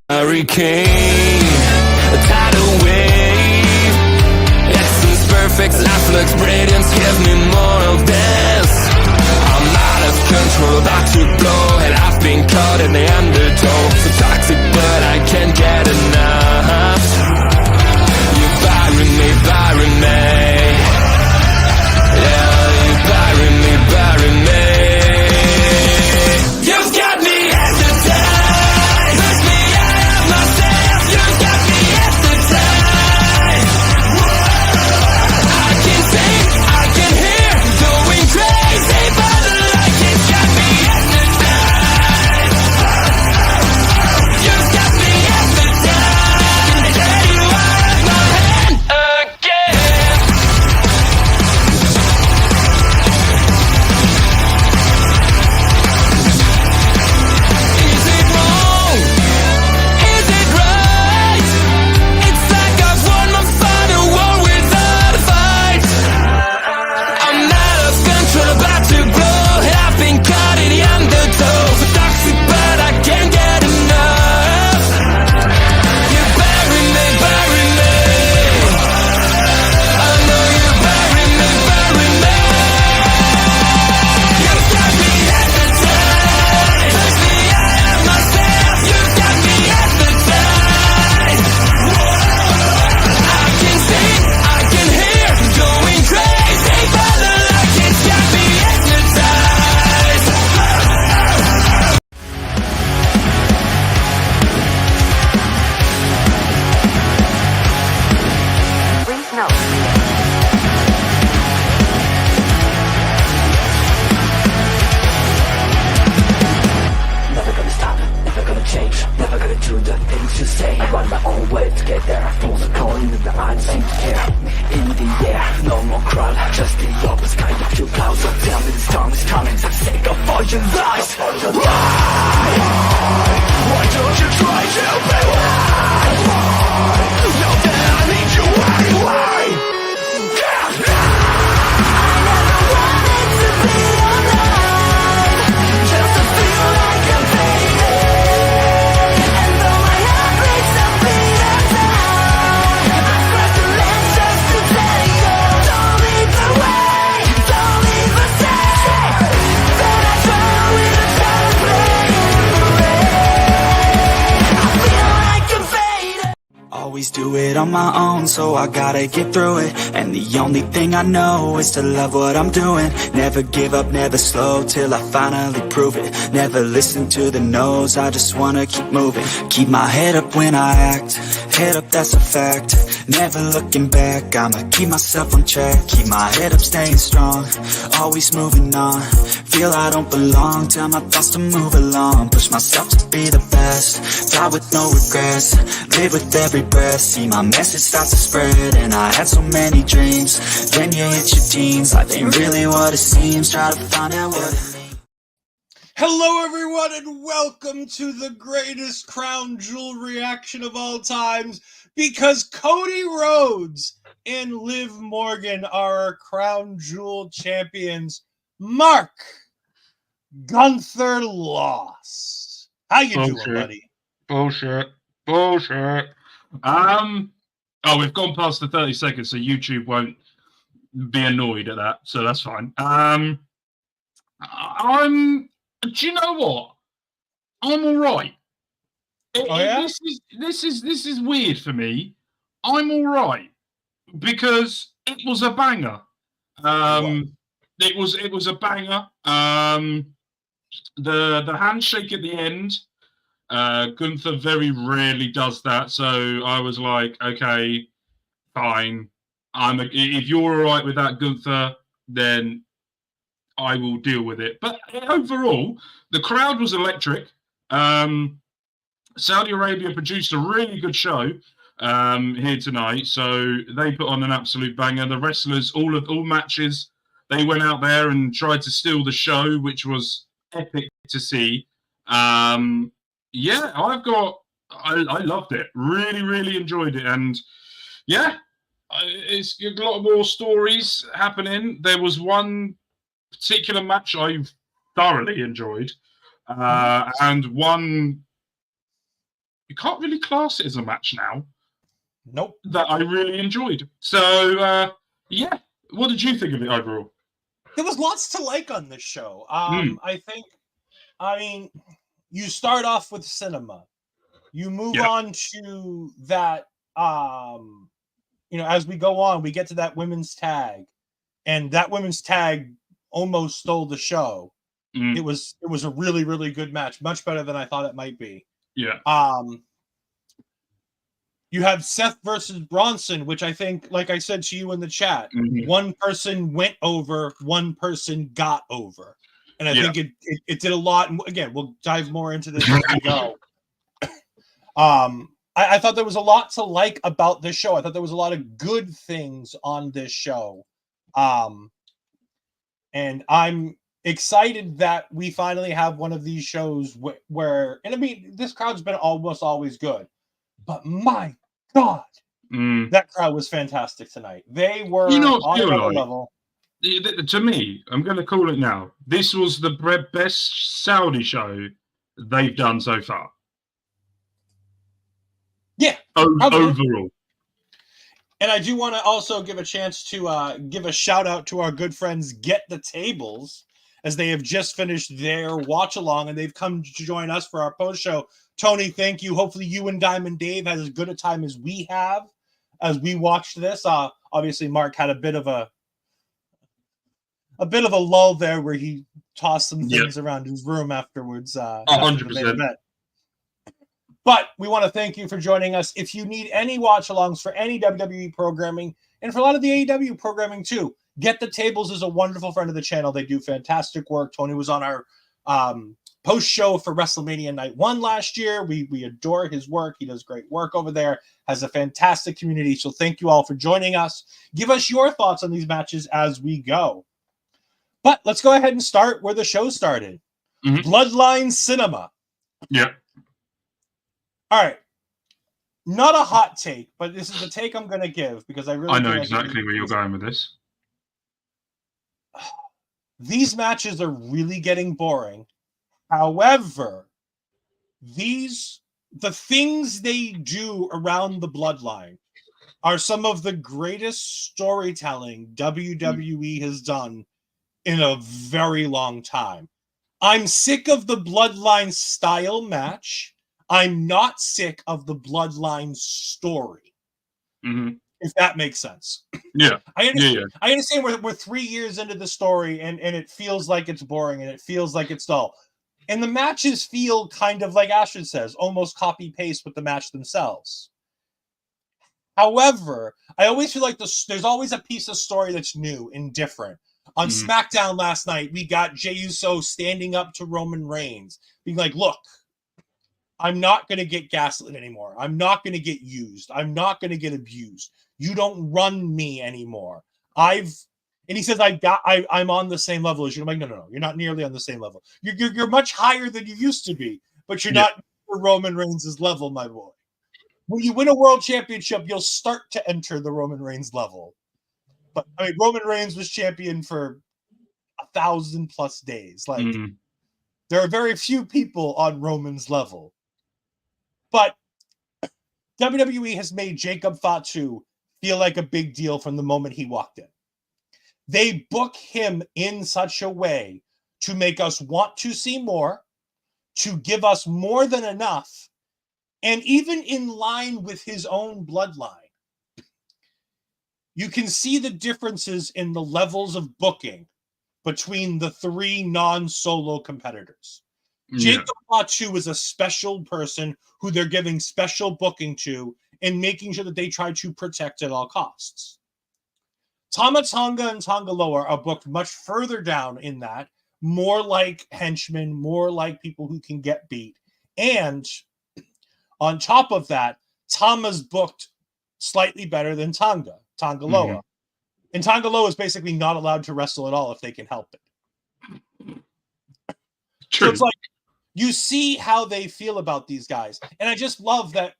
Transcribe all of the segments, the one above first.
Hurricane, a tidal wave. Essence perfect, life looks brilliant. Give me more of this. I'm out of control, about to blow, and I've been caught in the undertow. So toxic, but I can't get enough. You're burying me, burying me. Yeah, you're burying me, burying me. You've got me hypnotized. Push me out of myself. You've got me hypnotized. I can see, I can hear, going crazy, but the light has got me hypnotized. You've got me hypnotized. Get you out of my hand again. Is it wrong? Is it right? It's like I've won my final war without a fight. I'm out of control, about to blow. I've been caught in the undertow. So toxic, but I can't get enough. You bury me, bury me. I know you bury me, bury me. You've got me hypnotized. Push me out of myself. You've got me hypnotized. I can see, I can hear, going crazy, but the light has got me hypnotized. Please note. Never gonna stop, never gonna change, never gonna do the things you say. I run my own way to get there. Fools are calling and the I seem to care. In the air, no more crowd, just the opposite kind of few clouds. So tell me this time is coming, I'm sick of all your lies. Why don't you try to be why? Now that I need you, why? Always do it on my own, so I gotta get through it. And the only thing I know is to love what I'm doing. Never give up, never slow, till I finally prove it. Never listen to the no's, I just wanna keep moving. Keep my head up when I act, head up, that's a fact. Never looking back, I'ma keep myself on track. Keep my head up, staying strong, always moving on. Feel I don't belong, tell my thoughts to move along. Push myself to be the best, die with no regrets. Live with every breath, see my message starts to spread. And I had so many dreams, then you hit your teens. Life ain't really what it seems, try to find out what it means. Hello, everyone, and welcome to the greatest crown jewel reaction of all times, because Cody Rhodes and Liv Morgan are our crown jewel champions. Mark Gunther lost. How you doing, buddy? Bullshit. Oh, we've gone past the 30 seconds, so YouTube won't be annoyed at that, so that's fine. Do you know what? I'm all right. This is weird for me. I'm all right because it was a banger. It was a banger. The handshake at the end. Gunther very rarely does that, so I was like, okay, fine. If you're all right with that, Gunther, then I will deal with it. But overall, the crowd was electric. Saudi Arabia produced a really good show here tonight, so they put on an absolute banger. The wrestlers, all matches, they went out there and tried to steal the show, which was epic to see. Yeah, I loved it. Really, really enjoyed it. And yeah, it's a lot more stories happening. There was one particular match I've thoroughly enjoyed, and one you can't really class it as a match now. Nope. That I really enjoyed. So, yeah. What did you think of it overall? There was lots to like on this show. Mm. I mean, you start off with cinema. You move on to that, as we go on, we get to that women's tag. And that women's tag almost stole the show. Mm. It was a really, really good match. Much better than I thought it might be. Yeah. You have Seth versus Bronson, which I think, like I said to you in the chat, one person went over, one person got over. And I think it did a lot. And again, we'll dive more into this as we go. I thought there was a lot to like about this show. I thought there was a lot of good things on this show. And I'm excited that we finally have one of these shows where, and I mean, this crowd's been almost always good, but my God, that crowd was fantastic tonight. They were on another level. To me, I'm going to call it now. This was the best Saudi show they've done so far. Yeah. Overall. And I do want to also give a chance to give a shout out to our good friends Get the Tables, as they have just finished their watch along and they've come to join us for our post show. Tony, thank you. Hopefully you and Diamond Dave had as good a time as we have as we watched this. Obviously Mark had a bit of a lull there where he tossed some things around his room afterwards. 100%. But we want to thank you for joining us. If you need any watch-alongs for any WWE programming, and for a lot of the AEW programming too, Get the Tables is a wonderful friend of the channel. They do fantastic work. Tony was on our post-show for WrestleMania Night 1 last year. We adore his work. He does great work over there, has a fantastic community. So thank you all for joining us. Give us your thoughts on these matches as we go. But let's go ahead and start where the show started. Bloodline Cinema. Yeah. All right. Not a hot take, but this is the take I'm going to give because I know exactly where you're going with this. These matches are really getting boring. However, the things they do around the bloodline are some of the greatest storytelling WWE has done in a very long time. I'm sick of the bloodline style match. I'm not sick of the bloodline story. If that makes sense. Yeah. I understand we're 3 years into the story and it feels like it's boring and it feels like it's dull. And the matches feel kind of like Ashton says, almost copy-paste with the match themselves. However, I always feel like there's always a piece of story that's new and different. On SmackDown last night, we got Jey Uso standing up to Roman Reigns, being like, look, I'm not going to get gaslit anymore. I'm not going to get used. I'm not going to get abused. You don't run me anymore. And he says, I'm on the same level as you. I'm like, no. You're not nearly on the same level. You're much higher than you used to be, but you're not Roman Reigns' level, my boy. When you win a world championship, you'll start to enter the Roman Reigns level. But I mean, Roman Reigns was champion for 1,000+ days. Like, there are very few people on Roman's level. But WWE has made Jacob Fatu feel like a big deal from the moment he walked in. They book him in such a way to make us want to see more, to give us more than enough, and even in line with his own bloodline. You can see the differences in the levels of booking between the three non-solo competitors. Jacob Fatu is a special person who they're giving special booking to and making sure that they try to protect at all costs. Tama Tonga and Tonga Loa are booked much further down in that, more like henchmen, more like people who can get beat. And on top of that, Tama's booked slightly better than Tonga Loa. And Tonga Loa is basically not allowed to wrestle at all if they can help it. True. So it's like, you see how they feel about these guys. And I just love that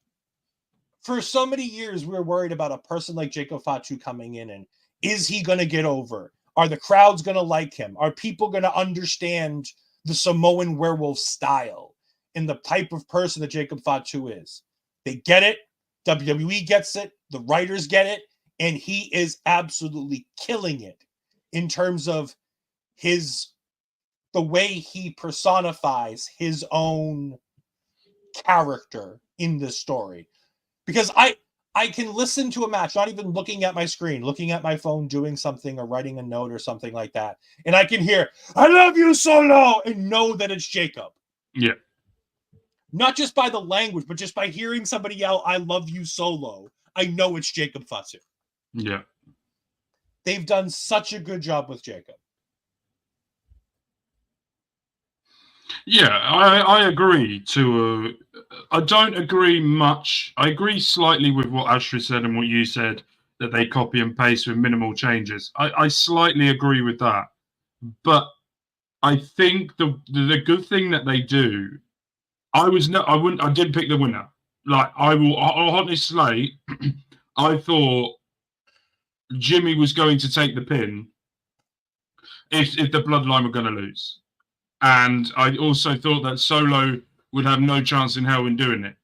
for so many years, we were worried about a person like Jacob Fatu coming in and is he going to get over? Are the crowds going to like him? Are people going to understand the Samoan werewolf style? in the type of person that Jacob Fatu is. They get it. WWE gets it. The writers get it. And he is absolutely killing it in terms of the way he personifies his own character in this story. Because I can listen to a match, not even looking at my screen, looking at my phone, doing something or writing a note or something like that. And I can hear, I love you, Solo, and know that it's Jacob. Yeah. Not just by the language, but just by hearing somebody yell, I love you, Solo. I know it's Jacob Fatu. Yeah. They've done such a good job with Jacob. Yeah, I agree I don't agree much. I agree slightly with what Ashley said and what you said, that they copy and paste with minimal changes. I slightly agree with that. But I think the good thing that they do, I didn't pick the winner. Like, I'll honestly, I thought Jimmy was going to take the pin if the Bloodline were going to lose. And I also thought that Solo would have no chance in hell in doing it,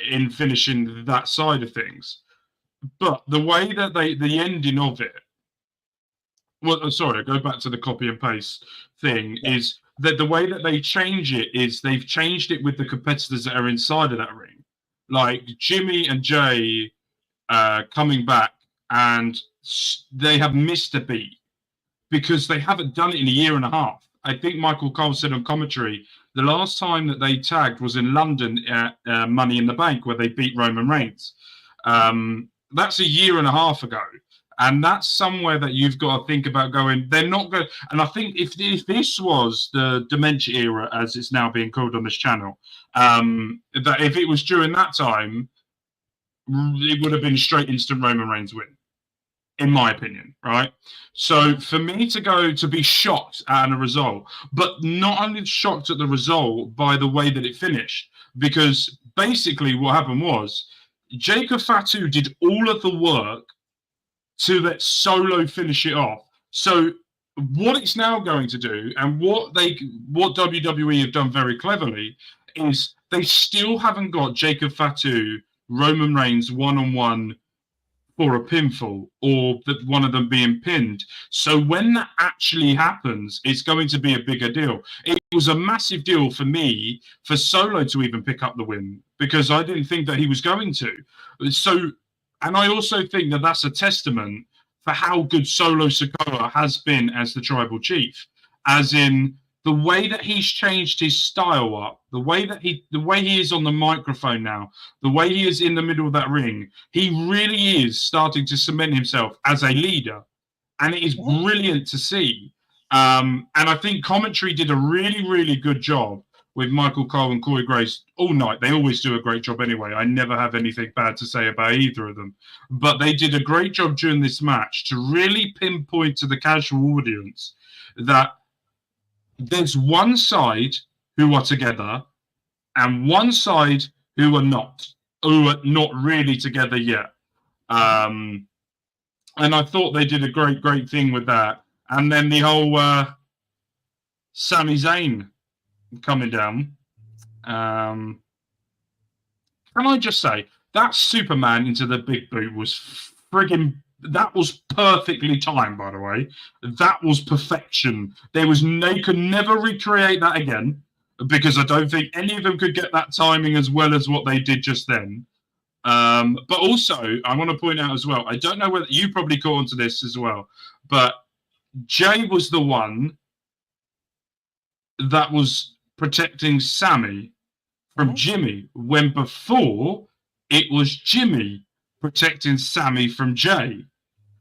in finishing that side of things. But the way that the ending of it, well, sorry, I go back to the copy and paste thing, is that the way that they change it is they've changed it with the competitors that are inside of that ring. Like Jimmy and Jay coming back, and they have missed a beat, because they haven't done it in a year and a half. I think Michael Cole said on commentary, the last time that they tagged was in London at Money in the Bank, where they beat Roman Reigns. That's a year and a half ago. And that's somewhere that you've got to think about going, they're not going. And I think if this was the dementia era, as it's now being called on this channel, that if it was during that time, it would have been straight instant Roman Reigns win, in my opinion, right? So for me to be shocked at a result, but not only shocked at the result by the way that it finished, because basically what happened was Jacob Fatu did all of the work to let Solo finish it off. So what it's now going to do, and what WWE have done very cleverly, is they still haven't got Jacob Fatu, Roman Reigns one-on-one for a pinfall, or that one of them being pinned. So when that actually happens, it's going to be a bigger deal. It was a massive deal for me for Solo to even pick up the win, because I didn't think that he was going to. So, and I also think that that's a testament for how good Solo Sikoa has been as the tribal chief, as in the way that he's changed his style up, the way he is on the microphone now, the way he is in the middle of that ring, he really is starting to cement himself as a leader, and it is brilliant to see. And I think commentary did a really, really good job with Michael Cole and Corey Grace all night. They always do a great job anyway. I never have anything bad to say about either of them. But they did a great job during this match to really pinpoint to the casual audience that there's one side who are together and one side who are not really together yet. And I thought they did a great thing with that. And then the whole Sami Zayn coming down. Can I just say, that Superman into the big boot was friggin', that was perfectly timed, by the way. That was perfection. They could never recreate that again, because I don't think any of them could get that timing as well as what they did just then. But also, I want to point out as well, I don't know whether you probably caught onto this as well, but Jay was the one that was protecting Sammy from Jimmy, when before it was Jimmy protecting Sammy from Jay.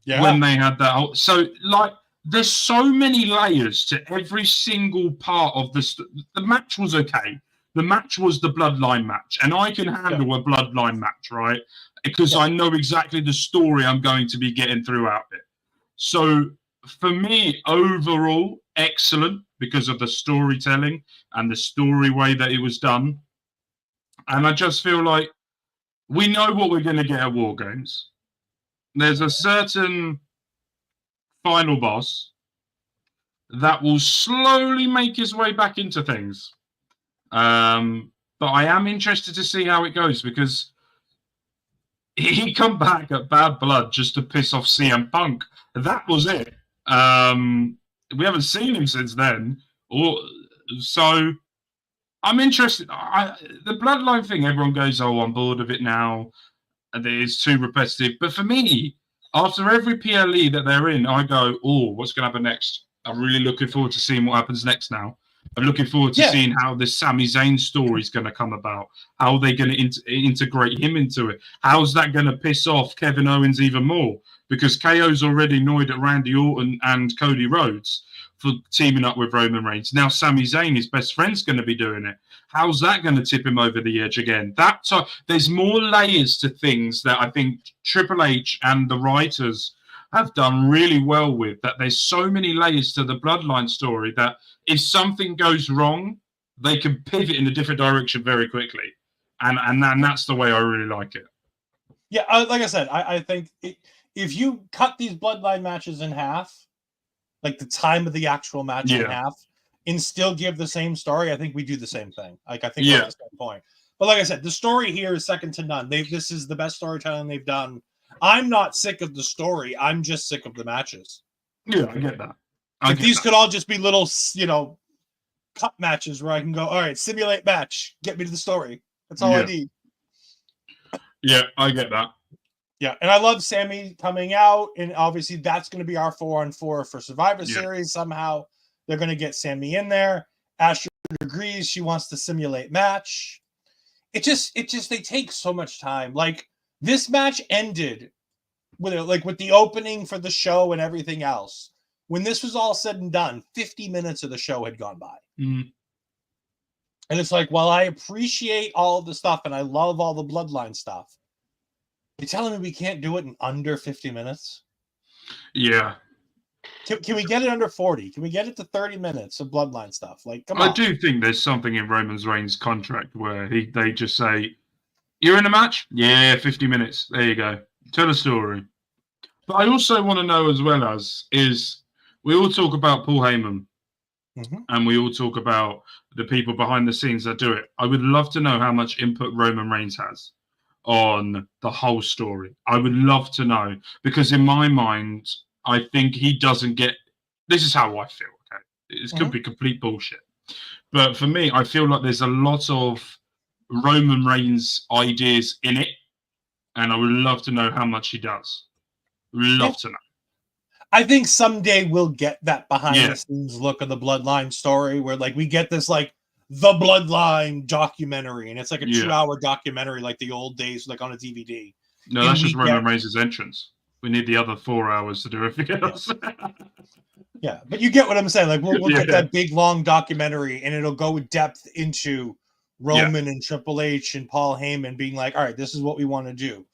When they had that whole, so like there's so many layers to every single part of this. The match was okay. The match was the Bloodline match, and I can handle a Bloodline match, right? Because I know exactly the story I'm going to be getting throughout it. So for me, overall, excellent, because of the storytelling and the story way that it was done. And I just feel like we know what we're going to get at War Games. There's a certain final boss that will slowly make his way back into things. But I am interested to see how it goes because he come back at Bad Blood just to piss off CM Punk. That was it. We haven't seen him since then. So I'm interested. The Bloodline thing, everyone goes, "Oh, I'm bored of it now. It's too repetitive." But for me, after every PLE that they're in, I go, "Oh, what's going to happen next?" I'm really looking forward to seeing what happens next now. I'm looking forward to seeing how this Sami Zayn story is going to come about. How are they going to integrate him into it? How's that going to piss off Kevin Owens even more? Because KO's already annoyed at Randy Orton and Cody Rhodes for teaming up with Roman Reigns. Now Sami Zayn, his best friend's going to be doing it. How's that going to tip him over the edge again? There's more layers to things that I think Triple H and the writers have done really well with. That there's so many layers to the Bloodline story that if something goes wrong, they can pivot in a different direction very quickly. And that's the way I really like it. Yeah, like I said, I think if you cut these Bloodline matches in half, like the time of the actual match in half, and still give the same story, I think we do the same thing. Like I think we're at the same point. But like I said, the story here is second to none. This is the best storytelling they've done. I'm not sick of the story. I'm just sick of the matches. Yeah, I get that. These could all just be little, cut matches where I can go, all right, simulate match, get me to the story. That's all I need. Yeah, I get that. Yeah, and I love Sami coming out, and obviously that's going to be our 4-on-4 for Survivor Series. Somehow they're going to get Sami in there. Astrid agrees she wants to simulate match. It just they take so much time. Like this match ended with the opening for the show and everything else. When this was all said and done, 50 minutes of the show had gone by. Mm. And it's like, while I appreciate all of the stuff and I love all the Bloodline stuff, you're telling me we can't do it in under 50 minutes? Yeah. Can we get it under 40? Can we get it to 30 minutes of Bloodline stuff? Like, come on. I do think there's something in Roman Reigns' contract where they just say, "You're in a match? Yeah, 50 minutes. There you go. Tell a story." But I also want to know as well is we all talk about Paul Heyman and we all talk about the people behind the scenes that do it. I would love to know how much input Roman Reigns has on the whole story. I would love to know because in my mind, I think he doesn't get. This is how I feel. Okay, it could be complete bullshit, but for me, I feel like there's a lot of Roman Reigns ideas in it, and I would love to know how much he does. Love to know. I think someday we'll get that behind the scenes look of the Bloodline story, where like we get this like the Bloodline documentary, and it's like a 2-hour documentary, like the old days, like on a DVD. No, that's just Roman Reigns' entrance. We need the other 4 hours to do everything else. Yeah, but you get what I'm saying. Like we'll get that big long documentary, and it'll go with depth into Roman and Triple H and Paul Heyman being like, "All right, this is what we want to do,"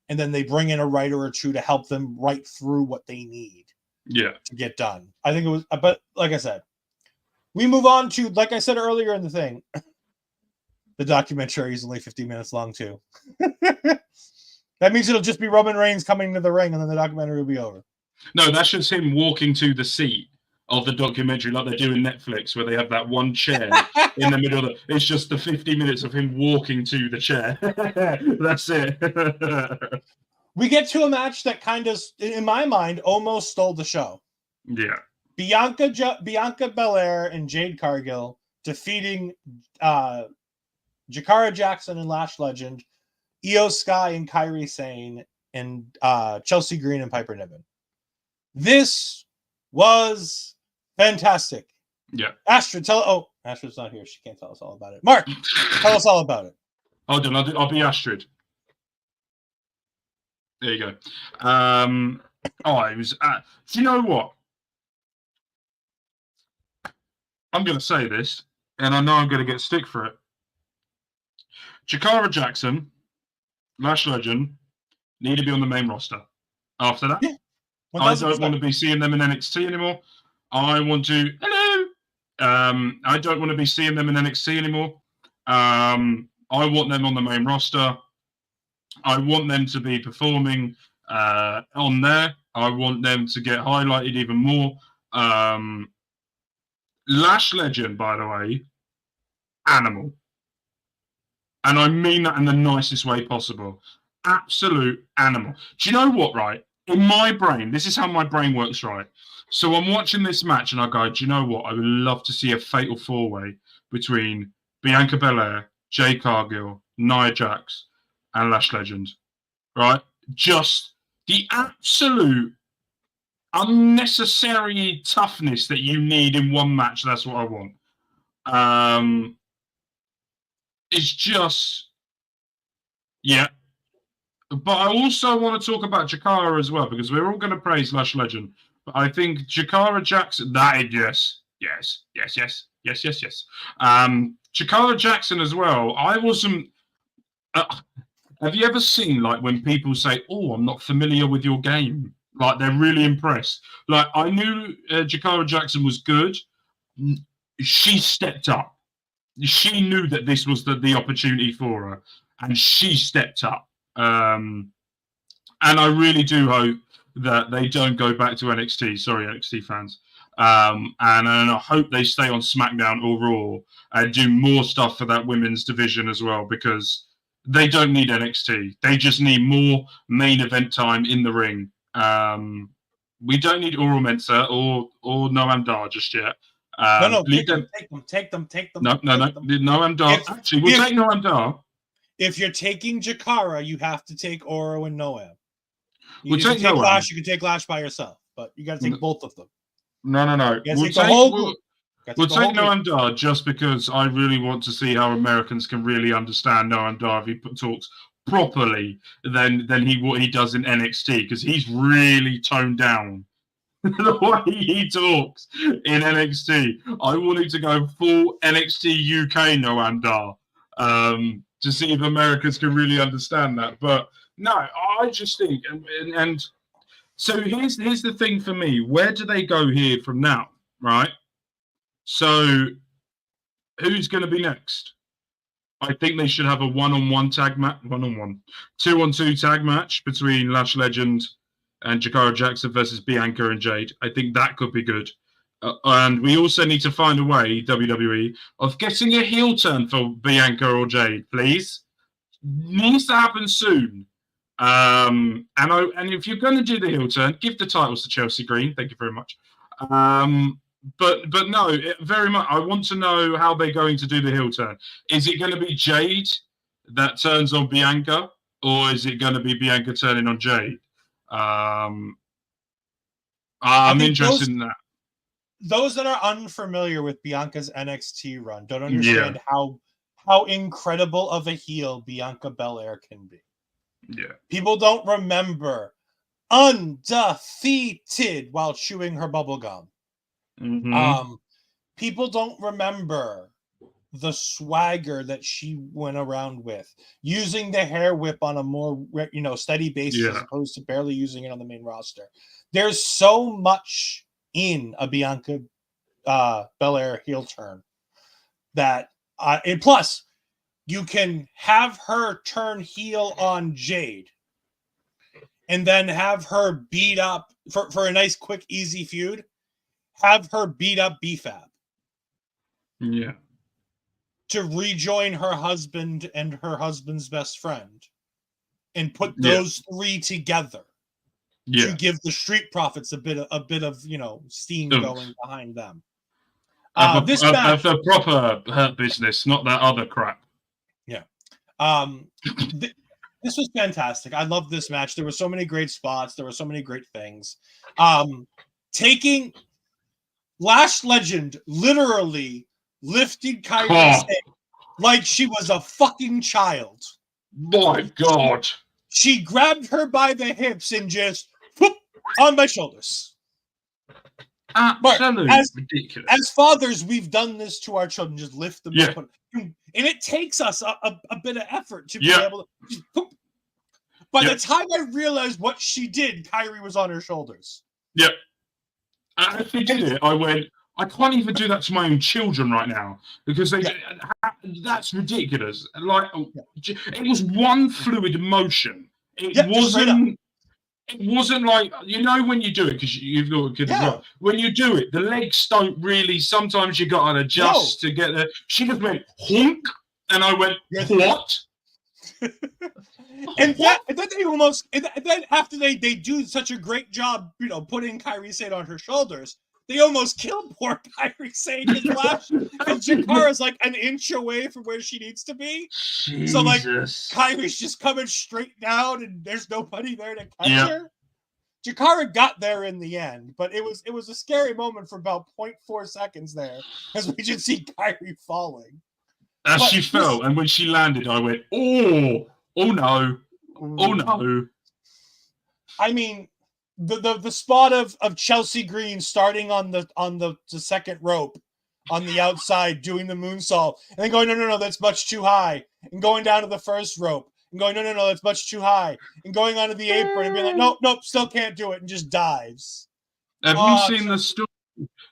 and then they bring in a writer or two to help them write through what they need. To get done. I think it was, but like I said, we move on to, like I said earlier in the thing, the documentary is only 50 minutes long too. That means it'll just be Roman Reigns coming to the ring and then the documentary will be over. No, that's just him walking to the seat of the documentary like they do in Netflix where they have that one chair in the middle. It's just the 50 minutes of him walking to the chair. That's it. We get to a match that kind of, in my mind, almost stole the show. Yeah. Bianca Belair and Jade Cargill defeating Jakara Jackson and Lash Legend, Io Sky and Kairi Sane, and Chelsea Green and Piper Niven. This was fantastic. Yeah. Astrid's not here. She can't tell us all about it. Mark, tell us all about it. Hold on, I'll be Astrid. There you go. It was. Do you know what? I'm going to say this, and I know I'm going to get stick for it. Jakara Jackson, Lash Legend, need to be on the main roster. After that, I don't want to be seeing them in NXT anymore. I want to. Hello. I don't want to be seeing them in NXT anymore. I want them on the main roster. I want them to be performing on there. I want them to get highlighted even more. Lash Legend, by the way, animal. And I mean that in the nicest way possible. Absolute animal. Do you know what, right? In my brain, this is how my brain works, right? So I'm watching this match and I go, do you know what? I would love to see a fatal four-way between Bianca Belair, Jade Cargill, Nia Jax, and Lash Legend. Right? Just the absolute unnecessary toughness that you need in one match. That's what I want. It's just, yeah. But I also want to talk about Jakara as well, because we're all going to praise Lash Legend. But I think Jakara Jackson, yes. Jakara Jackson as well. I wasn't. Have you ever seen, like, when people say, "Oh, I'm not familiar with your game"? Like, they're really impressed. Like, I knew Jakara Jackson was good. She stepped up. She knew that this was the opportunity for her, and she stepped up. And I really do hope that they don't go back to NXT. Sorry, NXT fans. And I hope they stay on SmackDown or Raw and do more stuff for that women's division as well, because they don't need NXT. They just need more main event time in the ring. We don't need Uru Mensah or Noam Dar just yet. Take them. No, Noam Dar. Actually, we'll take Noam Dar. If you're taking Jakara, you have to take Oro and Noam. We'll take Noam. Lash. You can take Lash by yourself, but you got to take both of them. No. We'll take Noam Dar just because I really want to see how Americans can really understand Noam Dar if he talks properly than what he does in NXT, because he's really toned down the way he talks in NXT. I want him to go full NXT UK Noam Dar. To see if Americans can really understand that. But no, I just think, and so here's the thing for me. Where do they go here from now, right? So who's going to be next? I think they should have a one-on-one tag match, two-on-two tag match between Lash Legend and Jakara Jackson versus Bianca and Jade. I think that could be good. And we also need to find a way, WWE, of getting a heel turn for Bianca or Jade, please. Needs to happen soon. And if you're going to do the heel turn, give the titles to Chelsea Green. Thank you very much. But no, very much. I want to know how they're going to do the heel turn. Is it going to be Jade that turns on Bianca, or is it going to be Bianca turning on Jade? I'm interested in that. Those that are unfamiliar with Bianca's NXT run don't understand how incredible of a heel Bianca Belair can be. Yeah. People don't remember undefeated while chewing her bubble gum. Mm-hmm. People don't remember the swagger that she went around with, using the hair whip on a more steady basis as opposed to barely using it on the main roster. There's so much in a Bianca Belair heel turn that and plus you can have her turn heel on Jade and then have her beat up for a nice quick easy feud, have her beat up BFAB to rejoin her husband and her husband's best friend and put those three together to give the Street Profits a bit of steam going behind them. This match, the proper Hurt Business, not that other crap. Yeah. This was fantastic. I love this match. There were so many great spots. There were so many great things. Taking Lash Legend literally lifted Kairi like she was a fucking child. My God. She grabbed her by the hips and just whoop, on my shoulders. Absolutely ridiculous. As fathers, we've done this to our children. Just lift them up. And it takes us a bit of effort to be able to. Whoop. By the time I realized what she did, Kairi was on her shoulders. Yep. As she did it, I went, I can't even do that to my own children right now, because that's ridiculous. Like, it was one fluid motion. It wasn't. It wasn't like, when you do it, because you've got a kid as well. When you do it, the legs don't really. Sometimes you got to adjust to get there. She just went honk, and I went what? And then after they do such a great job, putting Kairi Sane on her shoulders, they almost killed poor Kairi Sane because Lash and Jakara's like an inch away from where she needs to be. Jesus. So like Kairi's just coming straight down, and there's nobody there to catch her. Jakara got there in the end, but it was a scary moment for about 0.4 seconds there, as we just see Kairi falling. As she fell, and when she landed, I went, oh no, oh no. I mean, the spot of Chelsea Green starting on the second rope on the outside doing the moonsault, and then going, no, that's much too high, and going down to the first rope, and going, no, that's much too high, and going onto the apron and being like, nope, still can't do it, and just dives. Have you seen the story?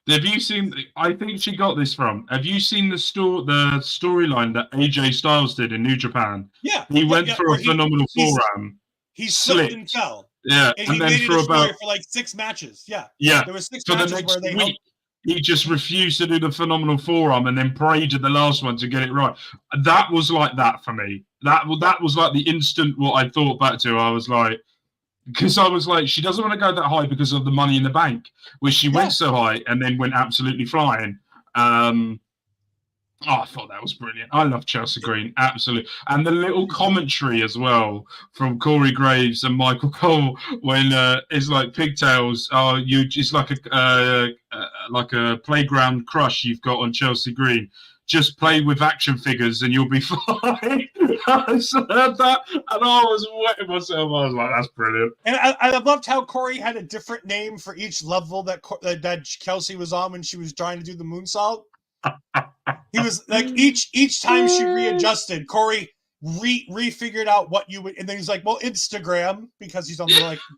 Have you seen? I think she got this from. Have you seen the storyline that AJ Styles did in New Japan? Yeah, he went for a phenomenal forearm. He slipped and fell. Yeah, and then for like 6 matches. Yeah. There was 6 matches the next where they week. He just refused to do the phenomenal forearm and then prayed at the last one to get it right. That was like that for me. That was like the instant what I thought back to. I was like, because I was like, she doesn't want to go that high because of the Money in the Bank, where she went so high and then went absolutely flying. I thought that was brilliant. I love Chelsea Green, absolutely. And the little commentary as well from Corey Graves and Michael Cole when it's like pigtails. It's like a playground crush you've got on Chelsea Green. Just play with action figures and you'll be fine. I heard that and I was wetting myself. I was like, that's brilliant. And I loved how Corey had a different name for each level that Chelsea was on when she was trying to do the moonsault. He was like each time she readjusted, Corey refigured out what you would, and then he's like, well, Instagram, because he's on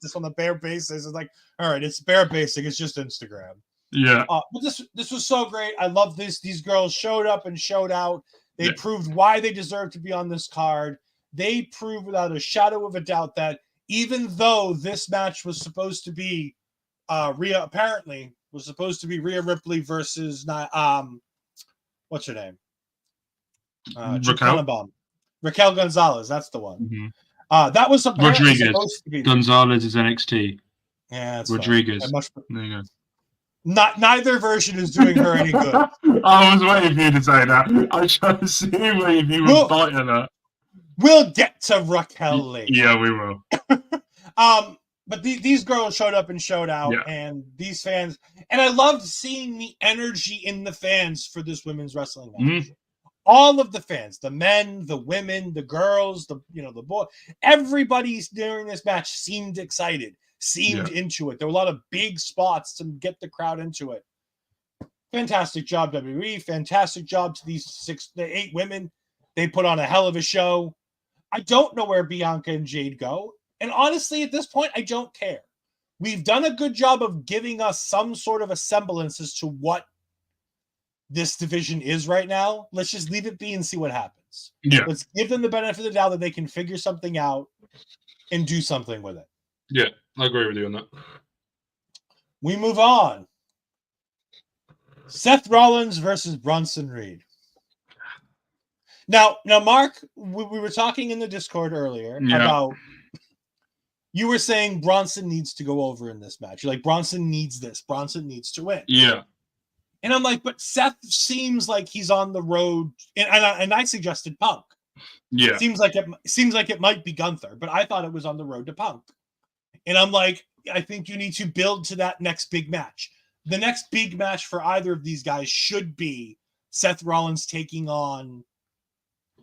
just on the bare basis. It's like, all right, it's bare basic, it's just Instagram. Yeah. But this was so great. I love this. These girls showed up and showed out. They proved why they deserve to be on this card. They proved without a shadow of a doubt that even though this match was supposed to be Rhea Ripley versus what's her name? Raquel Gonzalez. That's the one. Mm-hmm. That was Rodriguez. Supposed to be Gonzalez is NXT. Yeah, that's Rodriguez. There you go. Neither version is doing her any good. I was waiting for you to say that. I was trying to see if you were fighting that. We'll get to Raquel later. Yeah, we will. But these girls showed up and showed out, and these fans, and I loved seeing the energy in the fans for this women's wrestling match. Mm-hmm. All of the fans, the men, the women, the girls, the boy, everybody during this match seemed excited, seemed into it. There were a lot of big spots to get the crowd into it. Fantastic job, WWE. Fantastic job to these 8 women. They put on a hell of a show. I don't know where Bianca and Jade go. And honestly, at this point, I don't care. We've done a good job of giving us some sort of a semblance as to what this division is right now. Let's just leave it be and see what happens. Yeah. Let's give them the benefit of the doubt that they can figure something out and do something with it. Yeah, I agree with you on that. We move on. Seth Rollins versus Bronson Reed. Now, Mark, we were talking in the Discord earlier about, you were saying Bronson needs to go over in this match. You're like, Bronson needs this. Bronson needs to win. Yeah. And I'm like, but Seth seems like he's on the road. And I suggested Punk. Yeah. Seems like it might be Gunther, but I thought it was on the road to Punk. And I'm like, I think you need to build to that next big match. The next big match for either of these guys should be Seth Rollins taking on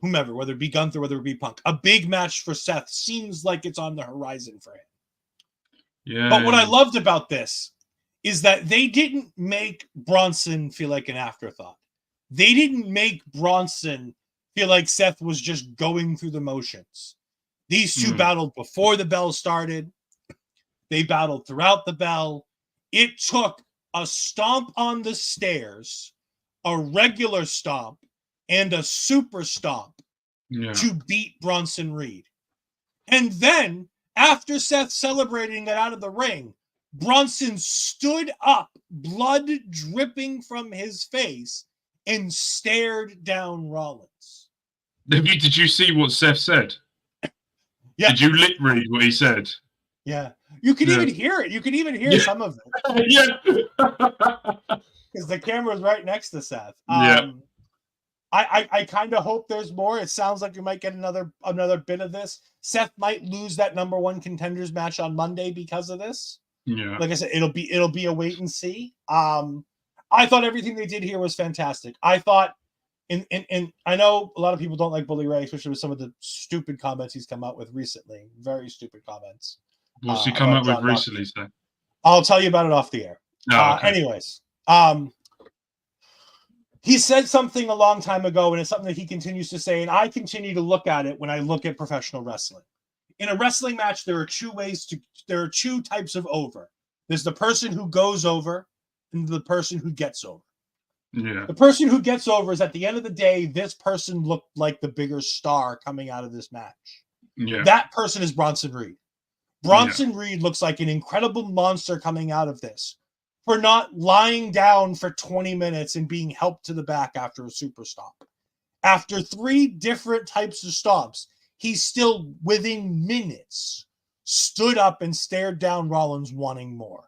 whomever, whether it be Gunther, whether it be Punk. A big match for Seth seems like it's on the horizon for him. Yeah. But what I loved about this is that they didn't make Bronson feel like an afterthought. They didn't make Bronson feel like Seth was just going through the motions. These two battled before the bell started. They battled throughout the bell. It took a stomp on the stairs, a regular stomp, and a super stomp to beat Bronson Reed. And then After Seth celebrating got out of the ring, Bronson stood up, blood dripping from his face, and stared down Rollins. Did you see what Seth said? Yeah. Did you lip read what he said? Yeah. You could even hear it. You could even hear some of it. Yeah. Because the camera was right next to Seth. Yeah. I kind of hope there's more. It sounds like we might get another bit of this. Seth might lose that number 1 contenders match on Monday because of this. Yeah. Like I said, it'll be a wait and see. I thought everything they did here was fantastic. I thought, and I know a lot of people don't like Bully Ray, especially with some of the stupid comments he's come out with recently. Very stupid comments. What's he come out with recently, sir? I'll tell you about it off the air. Oh, okay. Anyways, he said something a long time ago, and it's something that he continues to say, and I continue to look at it when I look at professional wrestling. In a wrestling match, there are two types of over. There's the person who goes over and the person who gets over. Yeah. The person who gets over is, at the end of the day, this person looked like the bigger star coming out of this match. Yeah. That person is Bronson Reed. Bronson Reed looks like an incredible monster coming out of this for not lying down for 20 minutes and being helped to the back after a super stop. After 3 different types of stops, he still, within minutes, stood up and stared down Rollins wanting more.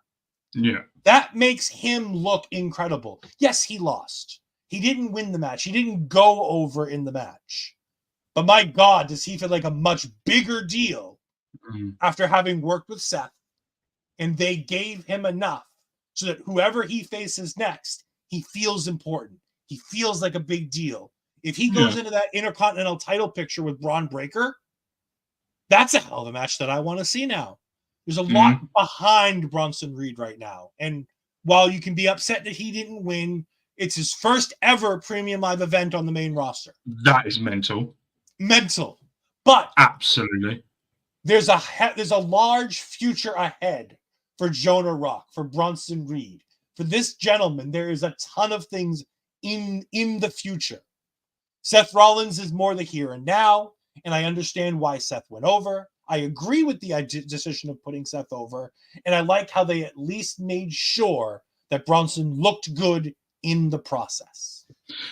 Yeah. That makes him look incredible. Yes, he lost. He didn't win the match. He didn't go over in the match. But my God, does he feel like a much bigger deal after having worked with Seth, and they gave him enough so that whoever he faces next, he feels important. He feels like a big deal. If he goes into that Intercontinental title picture with Braun Breaker, that's a hell of a match that I want to see now. There's a lot behind Bronson Reed right now. And while you can be upset that he didn't win, it's his first ever premium live event on the main roster. That is mental. Mental. But absolutely, there's a large future ahead for Jonah Rock, for Bronson Reed. For this gentleman, there is a ton of things in the future. Seth Rollins is more the here and now, and I understand why Seth went over. I agree with the decision of putting Seth over, and I like how they at least made sure that Bronson looked good in the process.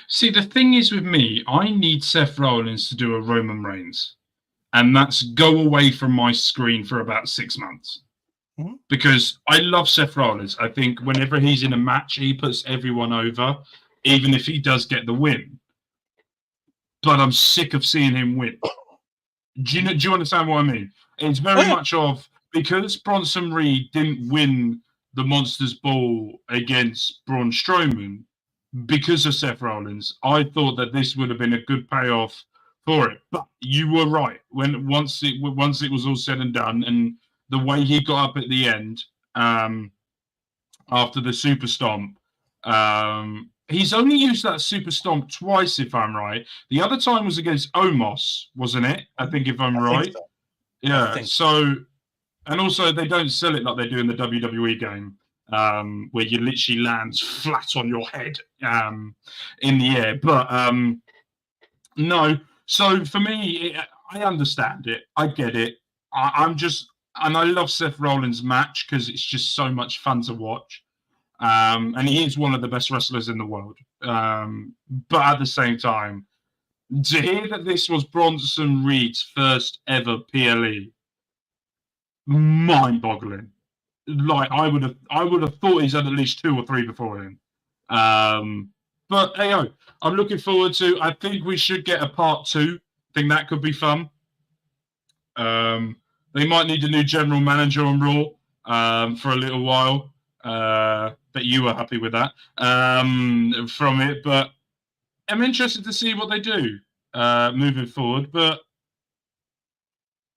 See, the thing is with me, I need Seth Rollins to do a Roman Reigns, and that's go away from my screen for about 6 months. Because I love Seth Rollins. I think whenever he's in a match, he puts everyone over, even if he does get the win. But I'm sick of seeing him win. Do you understand what I mean? It's very much of, because Bronson Reed didn't win the Monsters Ball against Braun Strowman because of Seth Rollins, I thought that this would have been a good payoff for it. But you were right. Once it was all said and done, and the way he got up at the end after the super stomp, he's only used that super stomp twice, if I'm right. The other time was against Omos, wasn't it? I think, if I'm right. So. Yeah. So, and also they don't sell it like they do in the WWE game, where you literally land flat on your head in the air. But no. So for me, I understand it. I get it. And I love Seth Rollins' match because it's just so much fun to watch. And he is one of the best wrestlers in the world. But at the same time, to hear that this was Bronson Reed's first ever PLE, mind-boggling. Like, I would have thought he's had at least 2 or 3 before him. But hey, I'm looking forward to. I think we should get a part 2. I think that could be fun. They might need a new general manager on Raw for a little while. But you were happy with that from it. But I'm interested to see what they do moving forward. But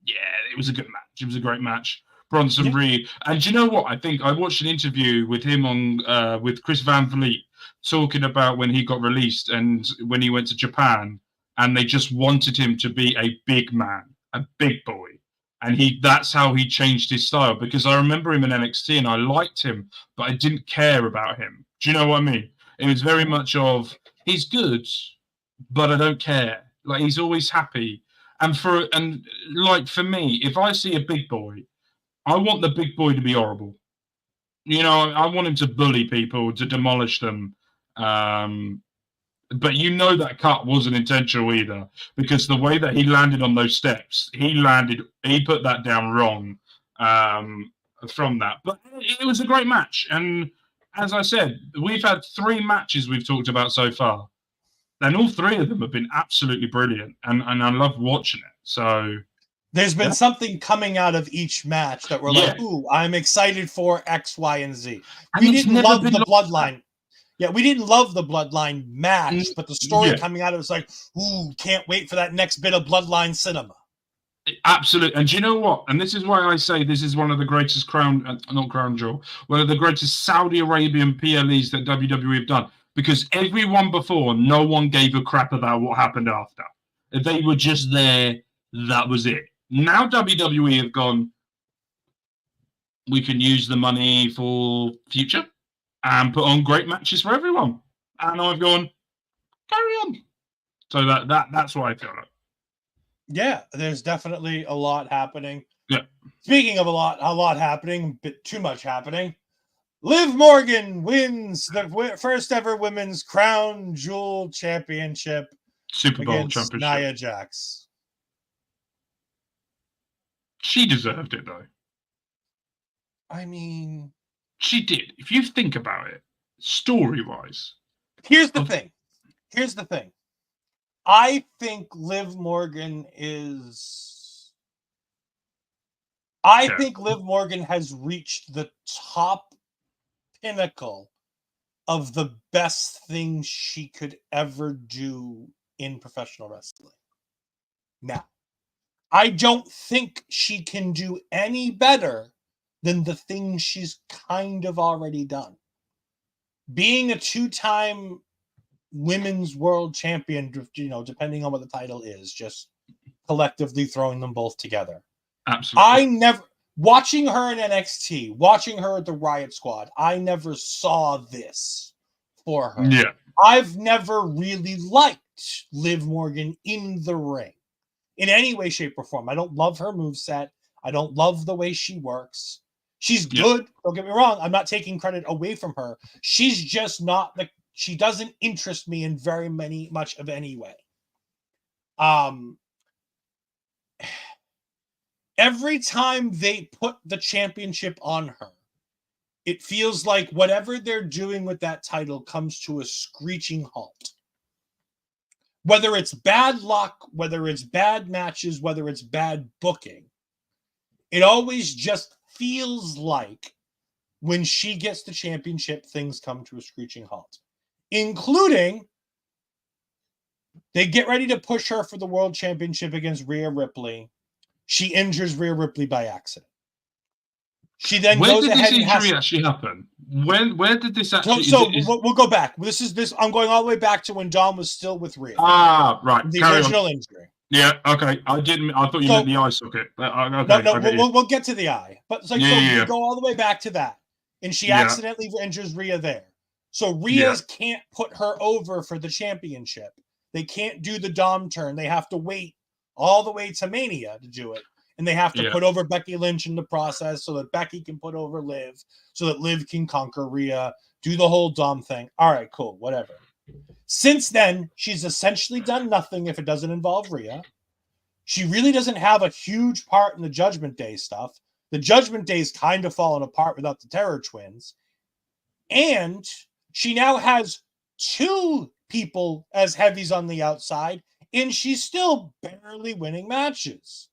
yeah, it was a good match. It was a great match. Bronson Reed. And do you know what? I think I watched an interview with him on with Chris Van Vliet talking about when he got released and when he went to Japan, and they just wanted him to be a big man, a big boy. And that's how he changed his style, because I remember him in NXT and I liked him, but I didn't care about him. Do you know what I mean? It was very much of, he's good, but I don't care. Like, he's always happy. And like for me, if I see a big boy, I want the big boy to be horrible. You know, I want him to bully people, to demolish them. But you know that cut wasn't intentional either, because the way that he landed on those steps, he put that down wrong from that. But it was a great match. And as I said, we've had 3 matches we've talked about so far. And all 3 of them have been absolutely brilliant. And I love watching it. So there's been something coming out of each match that we're like, ooh, I'm excited for X, Y, and Z. We didn't love the Bloodline. Yeah, we didn't love the Bloodline match, but the story coming out of it was like, ooh, can't wait for that next bit of Bloodline cinema. Absolutely. And do you know what? And this is why I say this is one of the greatest one of the greatest Saudi Arabian PLEs that WWE have done. Because everyone before, no one gave a crap about what happened after. If they were just there, that was it. Now WWE have gone, we can use the money for future and put on great matches for everyone. And I've gone, carry on. So that's what I feel like. Yeah, there's definitely a lot happening. Yeah. Speaking of a lot happening, a bit too much happening. Liv Morgan wins the first ever women's crown jewel championship Super Bowl against championship. Nia Jax. She deserved it, though. I mean, she did. If you think about it, story-wise. Here's the thing. I think Liv Morgan has reached the top pinnacle of the best thing she could ever do in professional wrestling. Now, I don't think she can do any better than the thing she's kind of already done. Being a 2-time women's world champion, you know, depending on what the title is, just collectively throwing them both together. Absolutely. Watching her in NXT, watching her at the Riot Squad, I never saw this for her. Yeah. I've never really liked Liv Morgan in the ring in any way, shape, or form. I don't love her moveset. I don't love the way she works. She's good. Don't get me wrong. I'm not taking credit away from her. She's just not she doesn't interest me in very much of any way. Every time they put the championship on her, it feels like whatever they're doing with that title comes to a screeching halt. Whether it's bad luck, whether it's bad matches, whether it's bad booking, it always just feels like when she gets the championship, things come to a screeching halt. Including, they get ready to push her for the world championship against Rhea Ripley. She injures Rhea Ripley by accident. She then goes ahead and has... Where did this injury actually happen? Where did this actually... We'll go back. This. I'm going all the way back to when Dom was still with Rhea. Ah, right. The original injury. Yeah, okay. I thought you meant the eye socket. Okay, no, we'll get to the eye. But it's like, you go all the way back to that. And she accidentally injures Rhea there. So Rhea can't put her over for the championship. They can't do the Dom turn. They have to wait all the way to Mania to do it. And they have to put over Becky Lynch in the process so that Becky can put over Liv, so that Liv can conquer Rhea, do the whole Dom thing. All right, cool, whatever. Since then, she's essentially done nothing if it doesn't involve Rhea. She really doesn't have a huge part in the Judgment Day stuff. The Judgment Day's kind of fallen apart without the Terror Twins. And she now has 2 people as heavies on the outside, and she's still barely winning matches.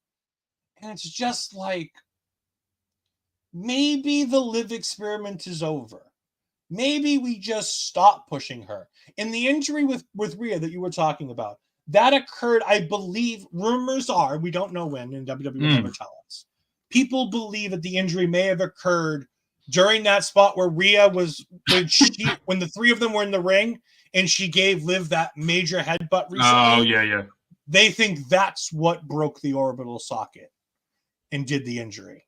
And it's just like, maybe the Liv experiment is over. Maybe we just stop pushing her. And the injury with Rhea that you were talking about, that occurred, I believe, rumors are, we don't know when, and WWE will never tell us. People believe that the injury may have occurred during that spot where Rhea was, when the 3 of them were in the ring, and she gave Liv that major headbutt recently. Oh, yeah. They think that's what broke the orbital socket and did the injury.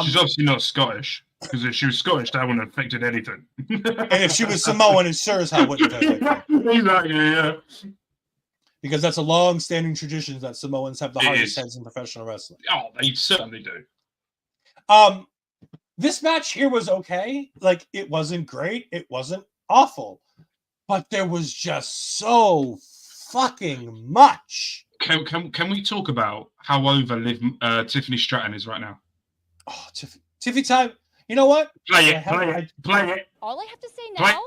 She's obviously not Scottish, because if she was Scottish, that wouldn't have affected anything. And if she was Samoan, it sure as hell wouldn't have affected. Exactly, yeah. because that's a long-standing tradition that Samoans have the It hardest is. heads in professional wrestling. Oh, they certainly do. This match here was okay. Like, it wasn't great. It wasn't awful. But there was just so fucking much. Can we talk about how over Tiffany Stratton is right now? Oh, Tiffy time. You know what? Play it. All I have to say Play. now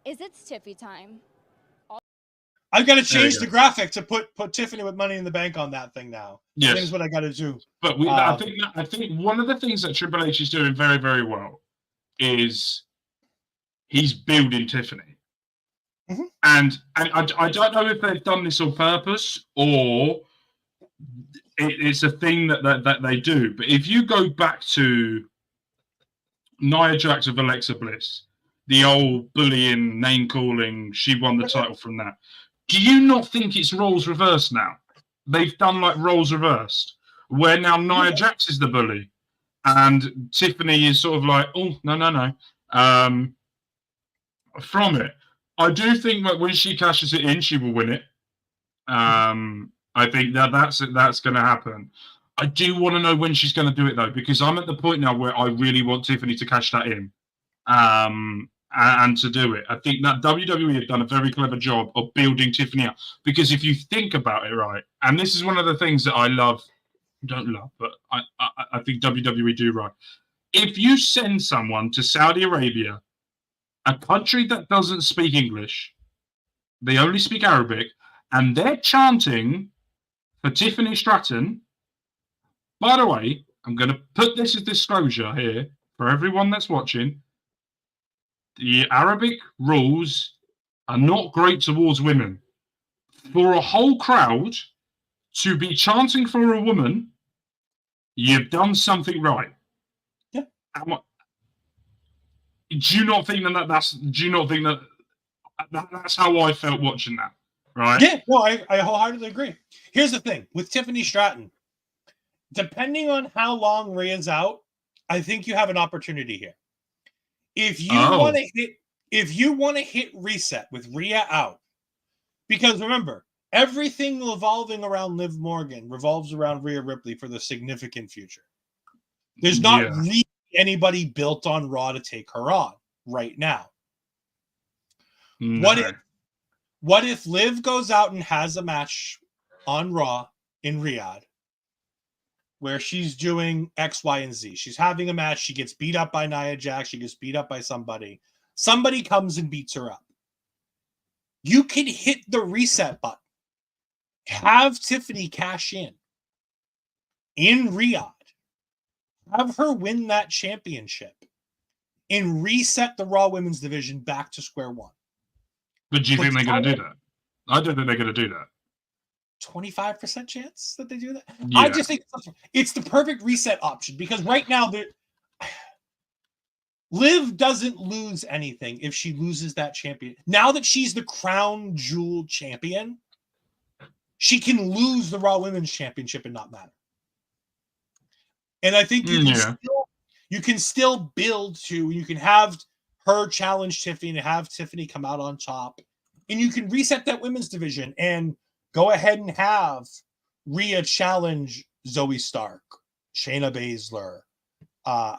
is it's Tiffy time. I've got to change the graphic to put Tiffany with Money in the Bank on that thing now. Yes. That's what I got to do. But I think one of the things that Triple H is doing very, very well is he's building Tiffany. Mm-hmm. And I don't know if they've done this on purpose or it's a thing that they do. But if you go back to Nia Jax with Alexa Bliss, the old bullying, name-calling, she won the title from that. Do you not think it's roles reversed now? They've done like roles reversed, where now Nia Jax is the bully, and Tiffany is sort of like, oh, no. From it, I do think that when she cashes it in, she will win it. I think that's going to happen. I do want to know when she's going to do it, though, because I'm at the point now where I really want Tiffany to cash that in. And to do it. I think that WWE have done a very clever job of building Tiffany up. Because if you think about it, right, and this is one of the things that I don't love, but I think WWE do right. If you send someone to Saudi Arabia, a country that doesn't speak English, they only speak Arabic, and they're chanting for Tiffany Stratton. By the way, I'm going to put this as disclosure here for everyone that's watching. The Arabic rules are not great towards women. For a whole crowd to be chanting for a woman, you've done something right. Yeah. Do you not think that's how I felt watching that? Right? Yeah, no, I wholeheartedly agree. Here's the thing with Tiffany Stratton. Depending on how long Rhea's out, I think you have an opportunity here. If you want to hit reset with Rhea out, because remember, everything evolving around Liv Morgan revolves around Rhea Ripley for the significant future. There's not really anybody built on Raw to take her on right now. No. What if Liv goes out and has a match on Raw in Riyadh where she's doing X, Y, and Z. She's having a match. She gets beat up by Nia Jax. She gets beat up by somebody. Somebody comes and beats her up. You can hit the reset button. Have Tiffany cash in Riyadh. Have her win that championship and reset the Raw Women's Division back to square one. But do you think they're going to do that? I don't think they're going to do that. 25% chance that they do that? Yeah. I just think it's the perfect reset option because right now Liv doesn't lose anything if she loses that champion. Now that she's the crown jewel champion, she can lose the Raw Women's Championship and not matter. And I think you can still build to, you can have her challenge Tiffany and have Tiffany come out on top. And you can reset that women's division and go ahead and have Rhea challenge Zoe Stark, Shayna Baszler,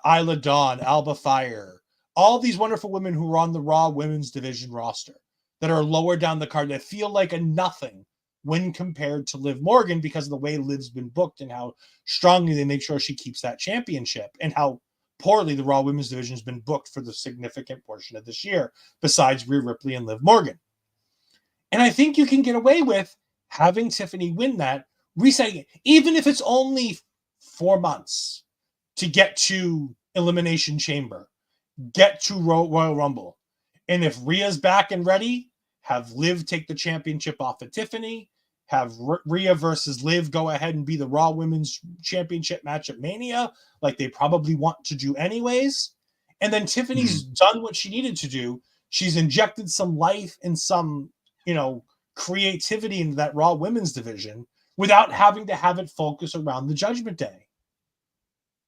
Isla Dawn, Alba Fire, all these wonderful women who are on the Raw Women's Division roster that are lower down the card that feel like a nothing when compared to Liv Morgan because of the way Liv's been booked and how strongly they make sure she keeps that championship and how poorly the Raw Women's Division has been booked for the significant portion of this year, besides Rhea Ripley and Liv Morgan. And I think you can get away with having Tiffany win that, resetting it, even if it's only 4 months to get to Elimination Chamber, get to Royal Rumble. And if Rhea's back and ready, have Liv take the championship off of Tiffany, have Rhea versus Liv go ahead and be the Raw Women's Championship match at Mania, like they probably want to do anyways. And then Tiffany's done what she needed to do. She's injected some life and some, creativity into that Raw Women's Division without having to have it focus around the Judgment Day.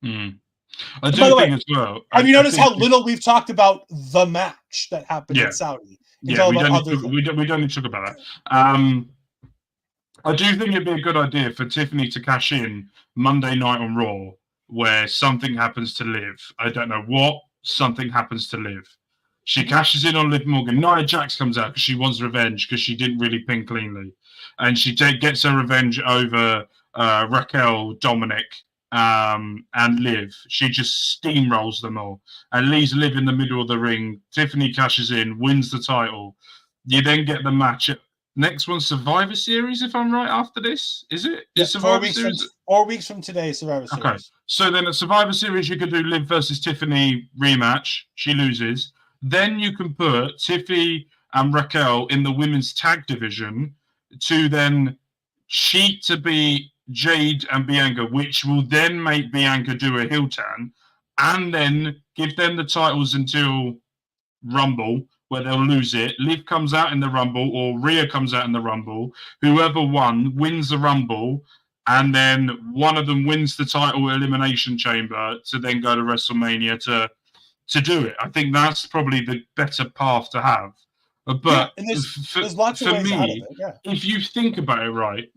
I do think as well. Have you noticed how little we've talked about the match that happened in Saudi? Yeah, we don't need to talk about that. I do think it'd be a good idea for Tiffany to cash in Monday night on Raw, where something happens to Liv. I don't know what, something happens to Liv. She cashes in on Liv Morgan. Nia Jax comes out because she wants revenge because she didn't really pin cleanly. And she gets her revenge over Raquel, Dominic, and Liv. She just steamrolls them all and leaves Liv in the middle of the ring. Tiffany cashes in, wins the title. You then get the match. Next one, Survivor Series, if I'm right, after this. Is it? Yeah, Is Survivor Series? 4 weeks from today, Survivor Series. Okay. So then at Survivor Series, you could do Liv versus Tiffany rematch. She loses. Then you can put Tiffy and Raquel in the women's tag division to then cheat to be Jade and Bianca, which will then make Bianca do a heel turn, and then give them the titles until Rumble, where they'll lose it. Liv comes out in the Rumble, or Rhea comes out in the Rumble. Whoever won wins the Rumble, and then one of them wins the title Elimination Chamber to then go to WrestleMania to do it. I think that's probably the better path to have. But and there's lots of ways out of it. Yeah. If you think about it right,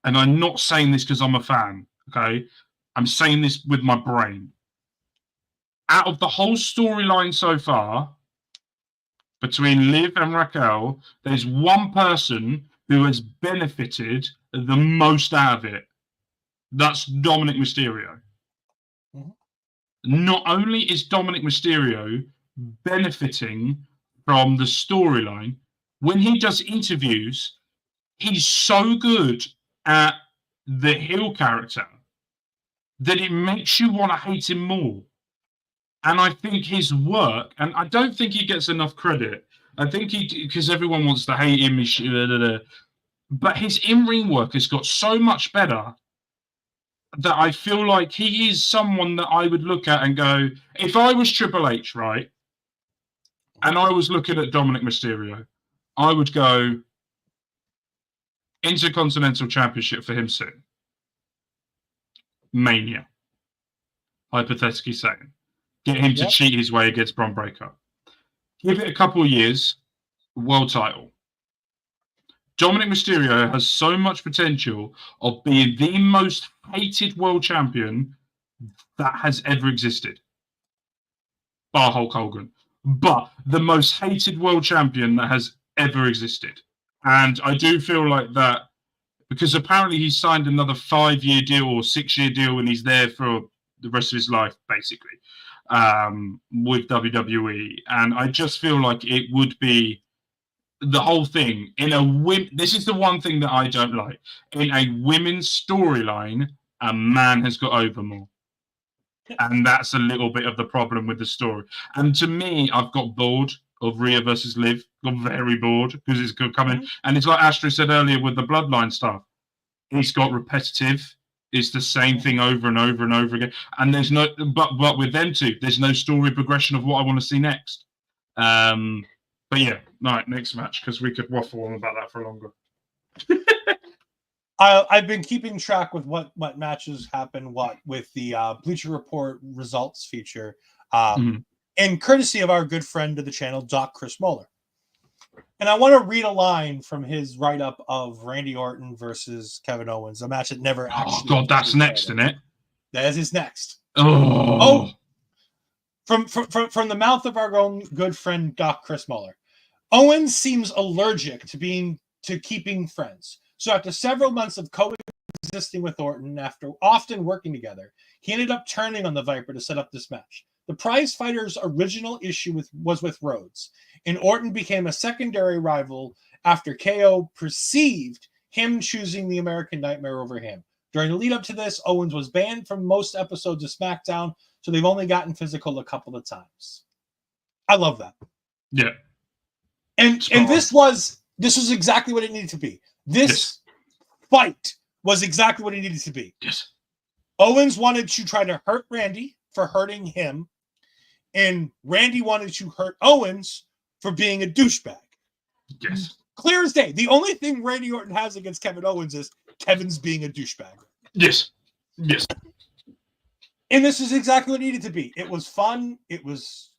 and I'm not saying this because I'm a fan, okay? I'm saying this with my brain. Out of the whole storyline so far, between Liv and Raquel, there's one person who has benefited the most out of it. That's Dominic Mysterio. Mm-hmm. Not only is Dominic Mysterio benefiting from the storyline, when he does interviews, he's so good at the heel character that it makes you want to hate him more. And I think his work, and I don't think he gets enough credit. I think because everyone wants to hate him, but his in-ring work has got so much better that I feel like he is someone that I would look at and go, if I was Triple H, right, and I was looking at Dominic Mysterio, I would go Intercontinental Championship for him soon. Mania. Hypothetically saying. Get him to cheat his way against Bron Breakker. Give it a couple of years, world title. Dominic Mysterio has so much potential of being the most hated world champion that has ever existed. Bar Hulk Hogan. But the most hated world champion that has ever existed. And I do feel like that, because apparently he's signed another 5-year deal or 6-year deal and he's there for the rest of his life, basically, with WWE. And I just feel like it would be the whole thing this is the one thing that I don't like. In a women's storyline, a man has got over more. And that's a little bit of the problem with the story. And to me, I've got bored of Rhea versus Liv. Got very bored because it's coming. Mm-hmm. And it's like Astrid said earlier with the bloodline stuff. It's got repetitive. It's the same thing over and over and over again. And there's no, but with them two, there's no story progression of what I want to see next. But yeah, right, next match, because we could waffle on about that for longer. I've been keeping track with what matches happen with the Bleacher Report results feature, and courtesy of our good friend of the channel, Doc Chris Moeller. And I want to read a line from his write-up of Randy Orton versus Kevin Owens, a match that never actually... Oh, God, that's next, isn't it? That is next. Oh! From the mouth of our own good friend, Doc Chris Moeller. Owens seems allergic to keeping friends. So after several months of coexisting with Orton, after often working together, he ended up turning on the Viper to set up this match. The prize fighter's original issue was with Rhodes, and Orton became a secondary rival after KO perceived him choosing the American Nightmare over him. During the lead up to this, Owens was banned from most episodes of SmackDown, so they've only gotten physical a couple of times. I love that. Yeah. And this was exactly what it needed to be. This fight was exactly what it needed to be. Yes. Owens wanted to try to hurt Randy for hurting him, and Randy wanted to hurt Owens for being a douchebag. Yes. Clear as day. The only thing Randy Orton has against Kevin Owens is Kevin's being a douchebag. Yes. Yes. And this is exactly what it needed to be. It was fun. It was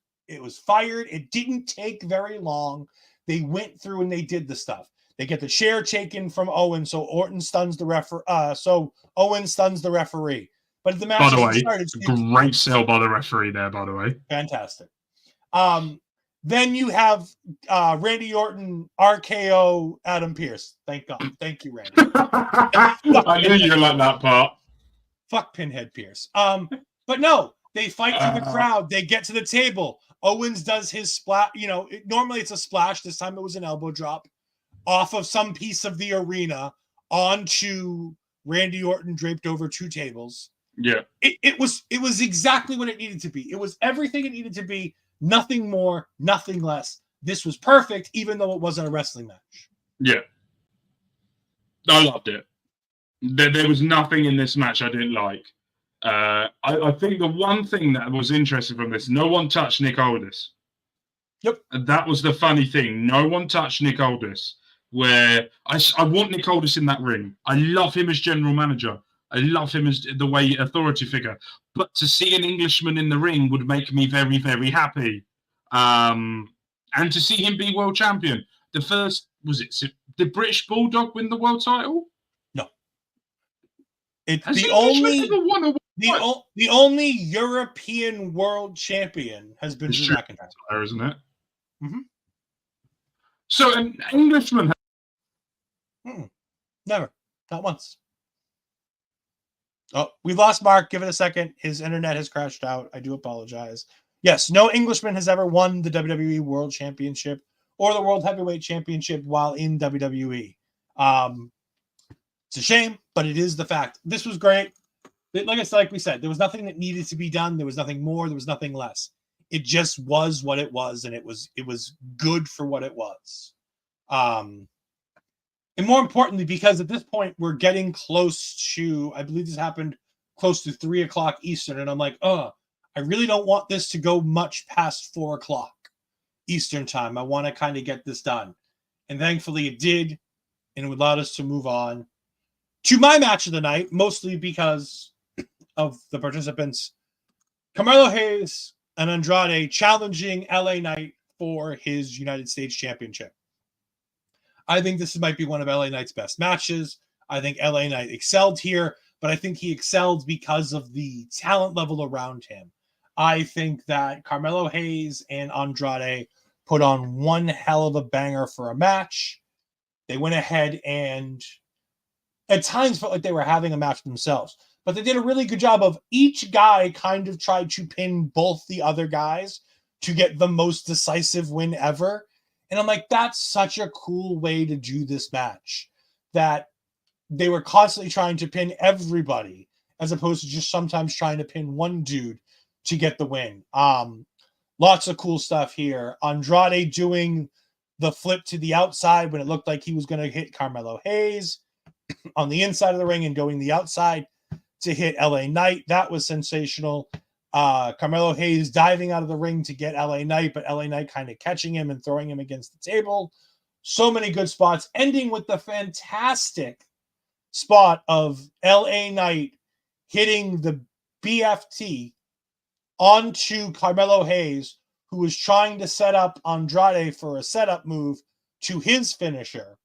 fired. It didn't take very long. They went through and they did the stuff. They get the chair taken from Owens, so Orton stuns the so Owens stuns the referee. But the match By the way, started. great sell by the referee there, by the way. Fantastic. Then you have Randy Orton RKO Adam Pearce. Thank God. Thank you, Randy. I knew you liked that part. Fuck Pinhead Pierce. But no, they fight through the crowd. They get to the table. Owens does his splash. Normally it's a splash. This time it was an elbow drop off of some piece of the arena onto Randy Orton draped over 2 tables. Yeah. It was exactly what it needed to be. It was everything it needed to be. Nothing more, nothing less. This was perfect, even though it wasn't a wrestling match. Yeah. I loved it. There was nothing in this match I didn't like. I think the one thing that was interesting from this, no one touched Nick Aldis. Yep. And that was the funny thing. No one touched Nick Aldis, where I want Nick Aldis in that ring. I love him as general manager. I love him as the way authority figure. But to see an Englishman in the ring would make me very, very happy. And to see him be world champion. The first, did British Bulldog win the world title? No. It's Has the Englishman ever won a world title? The only European world champion has been Drew McIntyre, isn't it? Mm-hmm. So an Englishman. Never. Not once. Oh, we lost Mark. Give it a second. His internet has crashed out. I do apologize. Yes, no Englishman has ever won the WWE World Championship or the World Heavyweight Championship while in WWE. It's a shame, but it is the fact. This was great. Like we said, there was nothing that needed to be done. There was nothing more. There was nothing less. It just was what it was, and it was good for what it was. And more importantly, because at this point we're getting close to, I believe this happened close to 3:00 Eastern, and I'm like, I really don't want this to go much past 4:00 Eastern time. I want to kind of get this done. And thankfully it did, and it allowed us to move on to my match of the night, mostly because of the participants. Carmelo Hayes and Andrade challenging LA Knight for his United States Championship. I think this might be one of LA Knight's best matches. I think LA Knight excelled here, but I think he excelled because of the talent level around him. I think that Carmelo Hayes and Andrade put on one hell of a banger for a match. They went ahead and at times felt like they were having a match themselves, but they did a really good job of each guy kind of tried to pin both the other guys to get the most decisive win ever. And I'm like, that's such a cool way to do this match, that they were constantly trying to pin everybody as opposed to just sometimes trying to pin one dude to get the win. Lots of cool stuff here. Andrade doing the flip to the outside when it looked like he was going to hit Carmelo Hayes on the inside of the ring and going the outside to hit LA Knight. That was sensational. Carmelo Hayes diving out of the ring to get LA Knight, but LA Knight kind of catching him and throwing him against the table. So many good spots, ending with the fantastic spot of LA Knight hitting the BFT onto Carmelo Hayes, who was trying to set up Andrade for a setup move to his finisher,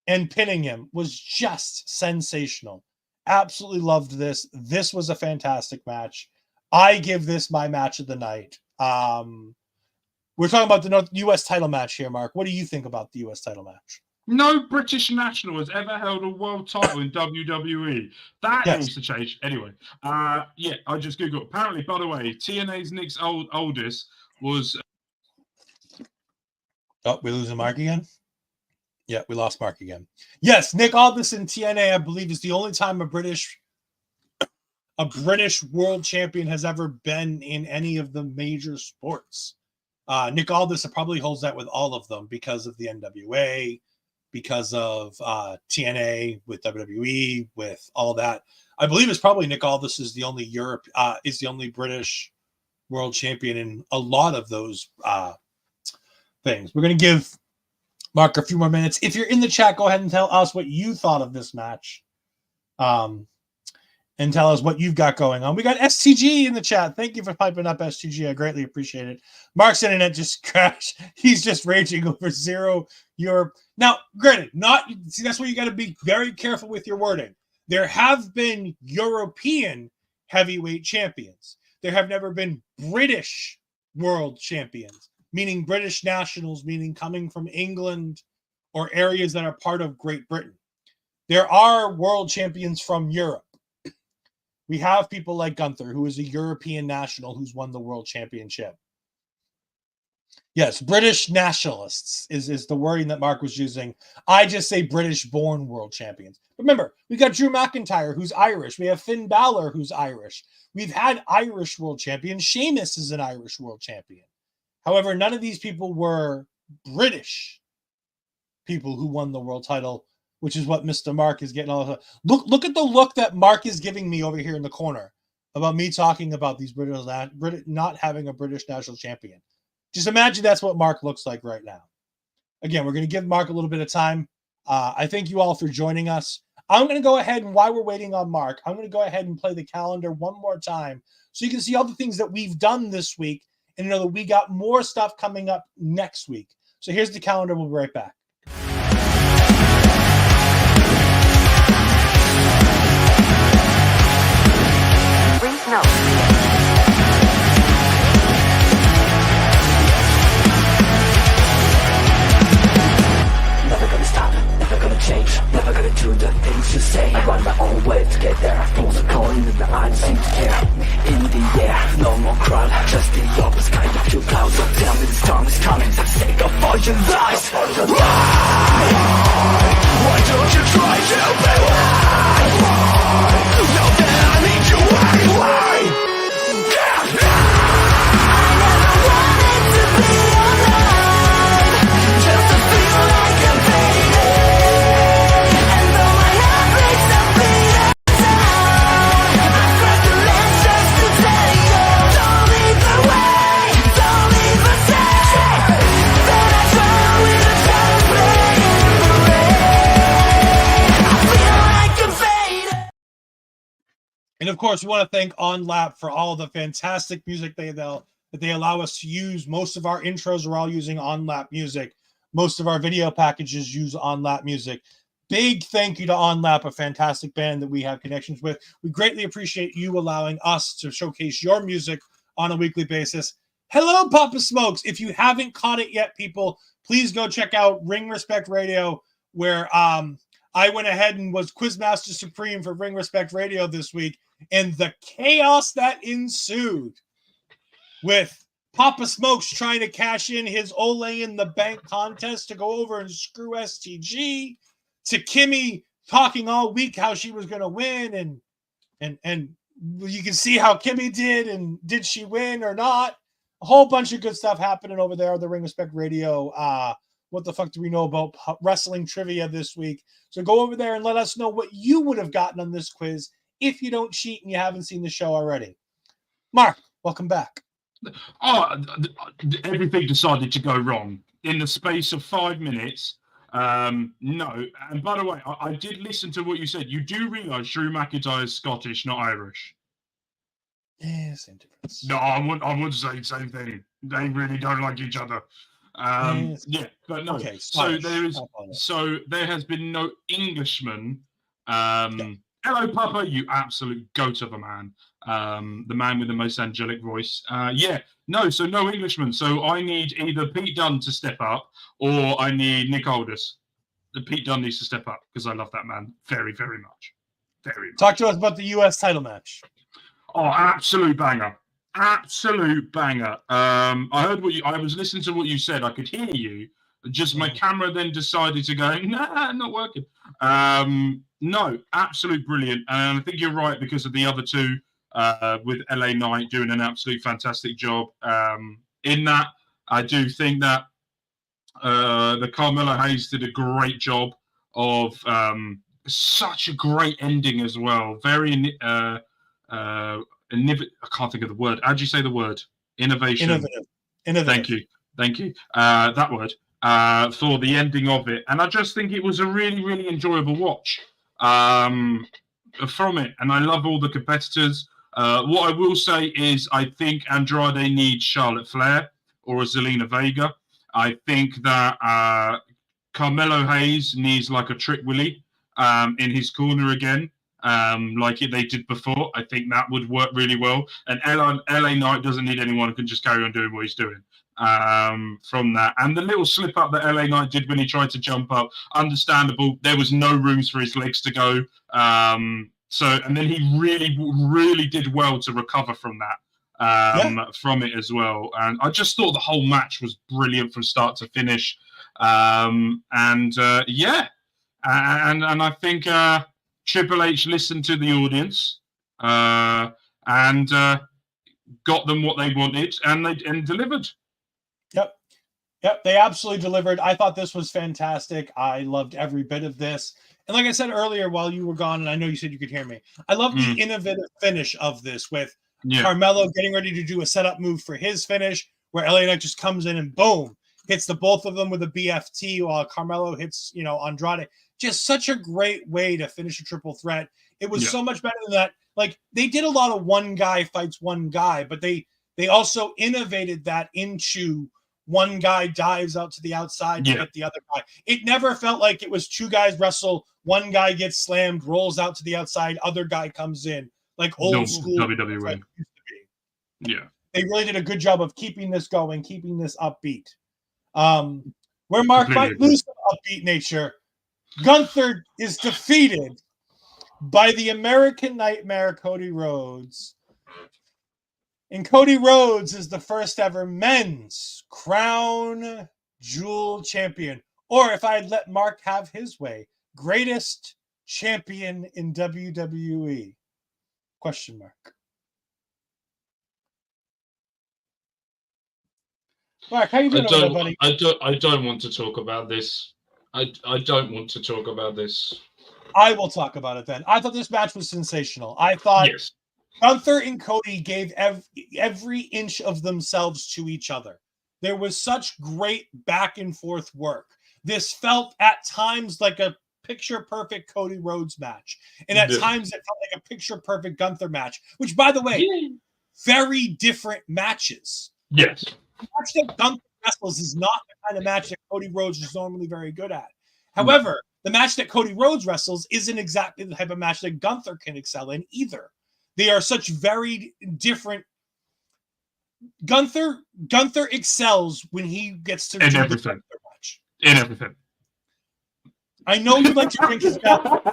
and pinning him was just sensational. Absolutely loved this. This was a fantastic match. I give this my match of the night. We're talking about the U.S. title match here, Mark. What do you think about the U.S. title match? No British national has ever held a world title in WWE. That needs to change. Anyway, I just Googled. Apparently, by the way, TNA's Nick's oldest was... Oh, we're losing Mark again? Yeah, we lost Mark again. Yes, Nick Aldis in TNA, I believe, is the only time a British world champion has ever been in any of the major sports. Nick Aldis probably holds that with all of them because of the NWA, because of TNA, with WWE, with all that. I believe it's probably Nick Aldis is the only British world champion in a lot of those things. We're going to give Mark a few more minutes. If you're in the chat, go ahead and tell us what you thought of this match. And and tell us what you've got going on. We got STG in the chat. Thank you for piping up, STG. I greatly appreciate it. Mark's internet just crashed. He's just raging over 0 Europe. Now, granted, that's where you got to be very careful with your wording. There have been European heavyweight champions. There have never been British world champions, meaning British nationals, meaning coming from England or areas that are part of Great Britain. There are world champions from Europe. We have people like Gunther, who is a European national who's won the world championship. Yes, British nationalists is the wording that Mark was using. I just say British-born world champions. Remember, we got Drew McIntyre, who's Irish. We have Finn Balor, who's Irish. We've had Irish world champions. Sheamus is an Irish world champion. However, none of these people were British people who won the world title, which is what Mr. Mark is getting all the time. Look at the look that Mark is giving me over here in the corner about me talking about these British not having a British national champion. Just imagine that's what Mark looks like right now. Again, we're going to give Mark a little bit of time. I thank you all for joining us. I'm going to go ahead and while we're waiting on Mark, I'm going to go ahead and play the calendar one more time so you can see all the things that we've done this week and know that we got more stuff coming up next week. So here's the calendar. We'll be right back. Please note. Never gonna stop, never gonna change, never gonna do the things you say. I run my own way to get there. Toss a coin and the I don't seem to care. In the air, no more crowd, just the opposite kind of few clouds. So tell me the storm is coming, for the sake of all your lies. Why don't you try to be why? Know that I need you anyway. And of course, we want to thank OnLap for all the fantastic music that they allow us to use. Most of our intros are all using OnLap music. Most of our video packages use OnLap music. Big thank you to OnLap, a fantastic band that we have connections with. We greatly appreciate you allowing us to showcase your music on a weekly basis. Hello, Papa Smokes. If you haven't caught it yet, people, please go check out Ring Respect Radio, where I went ahead and was Quizmaster Supreme for Ring Respect Radio this week. And the chaos that ensued with Papa Smokes trying to cash in his Ole in the Bank contest to go over and screw STG, to Kimmy talking all week how she was going to win, and you can see how Kimmy did, and did she win or not? A whole bunch of good stuff happening over there on the Ring Respect Radio. What the fuck do we know about wrestling trivia this week? So go over there and let us know what you would have gotten on this quiz if you don't cheat and you haven't seen the show already. Mark, welcome back. Oh, everything decided to go wrong in the space of 5 minutes. No, and by the way, I did listen to what you said. You do realise Drew McIntyre is Scottish, not Irish. Yeah, same difference. No, I wouldn't say the same thing. They really don't like each other. Yeah, but no. Okay, so there has been no Englishman. Hello, Papa, you absolute goat of a man. The man with the most angelic voice. So no Englishman. So I need either Pete Dunne to step up or I need Nick Aldis. The Pete Dunne needs to step up because I love that man very, very much. Very much. Talk to us about the US title match. Oh, absolute banger. Absolute banger. I heard I was listening to what you said. I could hear you. Just my camera then decided to go, nah, not working. No, absolute brilliant. And I think you're right because of the other two with LA Knight doing an absolute fantastic job. In that, I do think that the Carmelo Hayes did a great job of such a great ending as well. Very, I can't think of the word. How do you say the word? Innovation. Innovative. Thank you. That word. For the ending of it. And I just think it was a really, really enjoyable watch. from it, and I love all the competitors. What I will say is I think Andrade needs Charlotte Flair or a Zelina Vega. I think that Carmelo Hayes needs like a Trick Willie in his corner again, like they did before. I think that would work really well. And LA Knight doesn't need anyone who can just carry on doing what he's doing. From that, and the little slip up that LA Knight did when he tried to jump up, understandable. There was no rooms for his legs to go. And then he really did well to recover from that, from it as well. And I just thought the whole match was brilliant from start to finish. And I think Triple H listened to the audience and got them what they wanted, and delivered. Yep, they absolutely delivered. I thought this was fantastic. I loved every bit of this. And like I said earlier, while you were gone, and I know you said you could hear me, I love the innovative finish of this with Carmelo getting ready to do a setup move for his finish, where LA Knight just comes in and boom, hits the both of them with a BFT while Carmelo hits, Andrade. Just such a great way to finish a triple threat. It was so much better than that. Like, they did a lot of one guy fights one guy, but they also innovated that into one guy dives out to the outside to hit the other guy. It never felt like it was two guys wrestle, one guy gets slammed, rolls out to the outside, other guy comes in, like old school WWE. used to be. Yeah. They really did a good job of keeping this going, keeping this upbeat. Where Mark might lose some upbeat nature, Gunther is defeated by the American Nightmare, Cody Rhodes. And Cody Rhodes is the first ever men's crown jewel champion. Or if I'd let Mark have his way, greatest champion in WWE? Question mark. Mark, how you doing over there, buddy? I don't want to talk about this. I don't want to talk about this. I will talk about it then. I thought this match was sensational. I thought Gunther and Cody gave every inch of themselves to each other. There was such great back and forth work. This felt at times like a picture-perfect Cody Rhodes match. And at times it felt like a picture-perfect Gunther match, which, by the way, very different matches. Yes. The match that Gunther wrestles is not the kind of match that Cody Rhodes is normally very good at. However, the match that Cody Rhodes wrestles isn't exactly the type of match that Gunther can excel in either. They are such very different. Gunther excels when he gets to do the Gunther match. In everything. I know you like to drink his milk.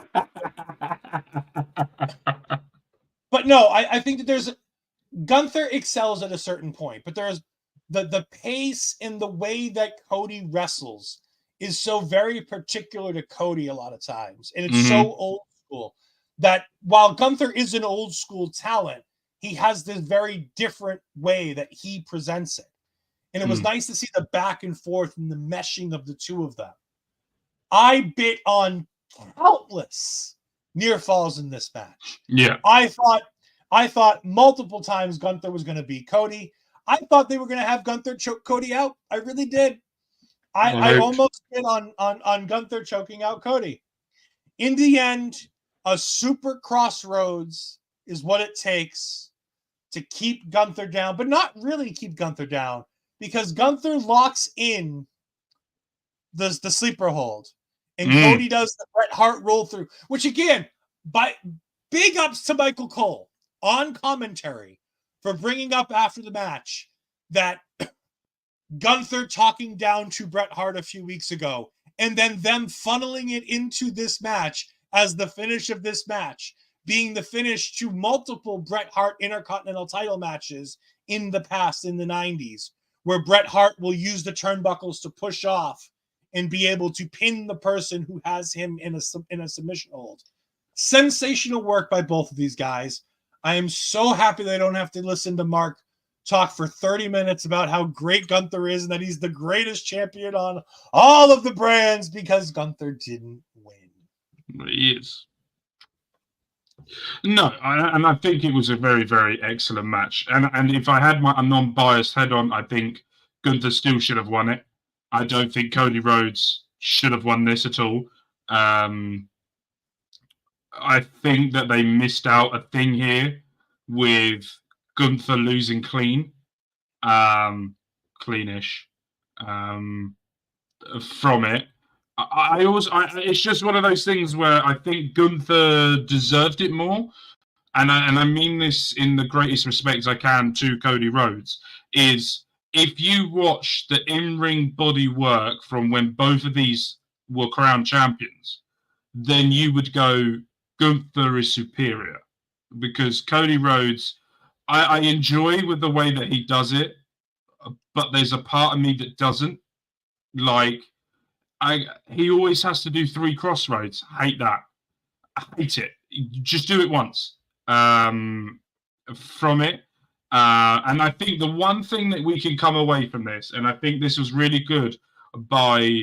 But no, I think that there's Gunther excels at a certain point, but there's the pace and the way that Cody wrestles is so very particular to Cody a lot of times. And it's so old school that while Gunther is an old school talent, he has this very different way that he presents it. And it was nice to see the back and forth and the meshing of the two of them. I bit on countless near falls in this match. Yeah. I thought multiple times Gunther was going to beat Cody. I thought they were going to have Gunther choke Cody out. I really did. I almost hit on Gunther choking out Cody. In the end, a super crossroads is what it takes to keep Gunther down, but not really keep Gunther down, because Gunther locks in the sleeper hold. And Cody does the Bret Hart roll through, which again, by big ups to Michael Cole on commentary for bringing up after the match that Gunther talking down to Bret Hart a few weeks ago, and then them funneling it into this match as the finish of this match, being the finish to multiple Bret Hart Intercontinental title matches in the past, in the 90s, where Bret Hart will use the turnbuckles to push off and be able to pin the person who has him in a submission hold. Sensational work by both of these guys. I am so happy they don't have to listen to Mark talk for 30 minutes about how great Gunther is and that he's the greatest champion on all of the brands, because Gunther didn't win. He is. No, and I think it was a very, very excellent match. And if I had a non-biased head on, I think Gunther still should have won it. I don't think Cody Rhodes should have won this at all. I think that they missed out a thing here with Gunther losing clean, cleanish, from it. It's just one of those things where I think Gunther deserved it more, and I mean this in the greatest respect I can to Cody Rhodes. Is if you watch the in-ring body work from when both of these were crowned champions, then you would go, Gunther is superior, because Cody Rhodes, I enjoy with the way that he does it, but there's a part of me that doesn't. Like, he always has to do 3 crossroads. I hate that. I hate it. Just do it once. From it. And I think the one thing that we can come away from this, and I think this was really good by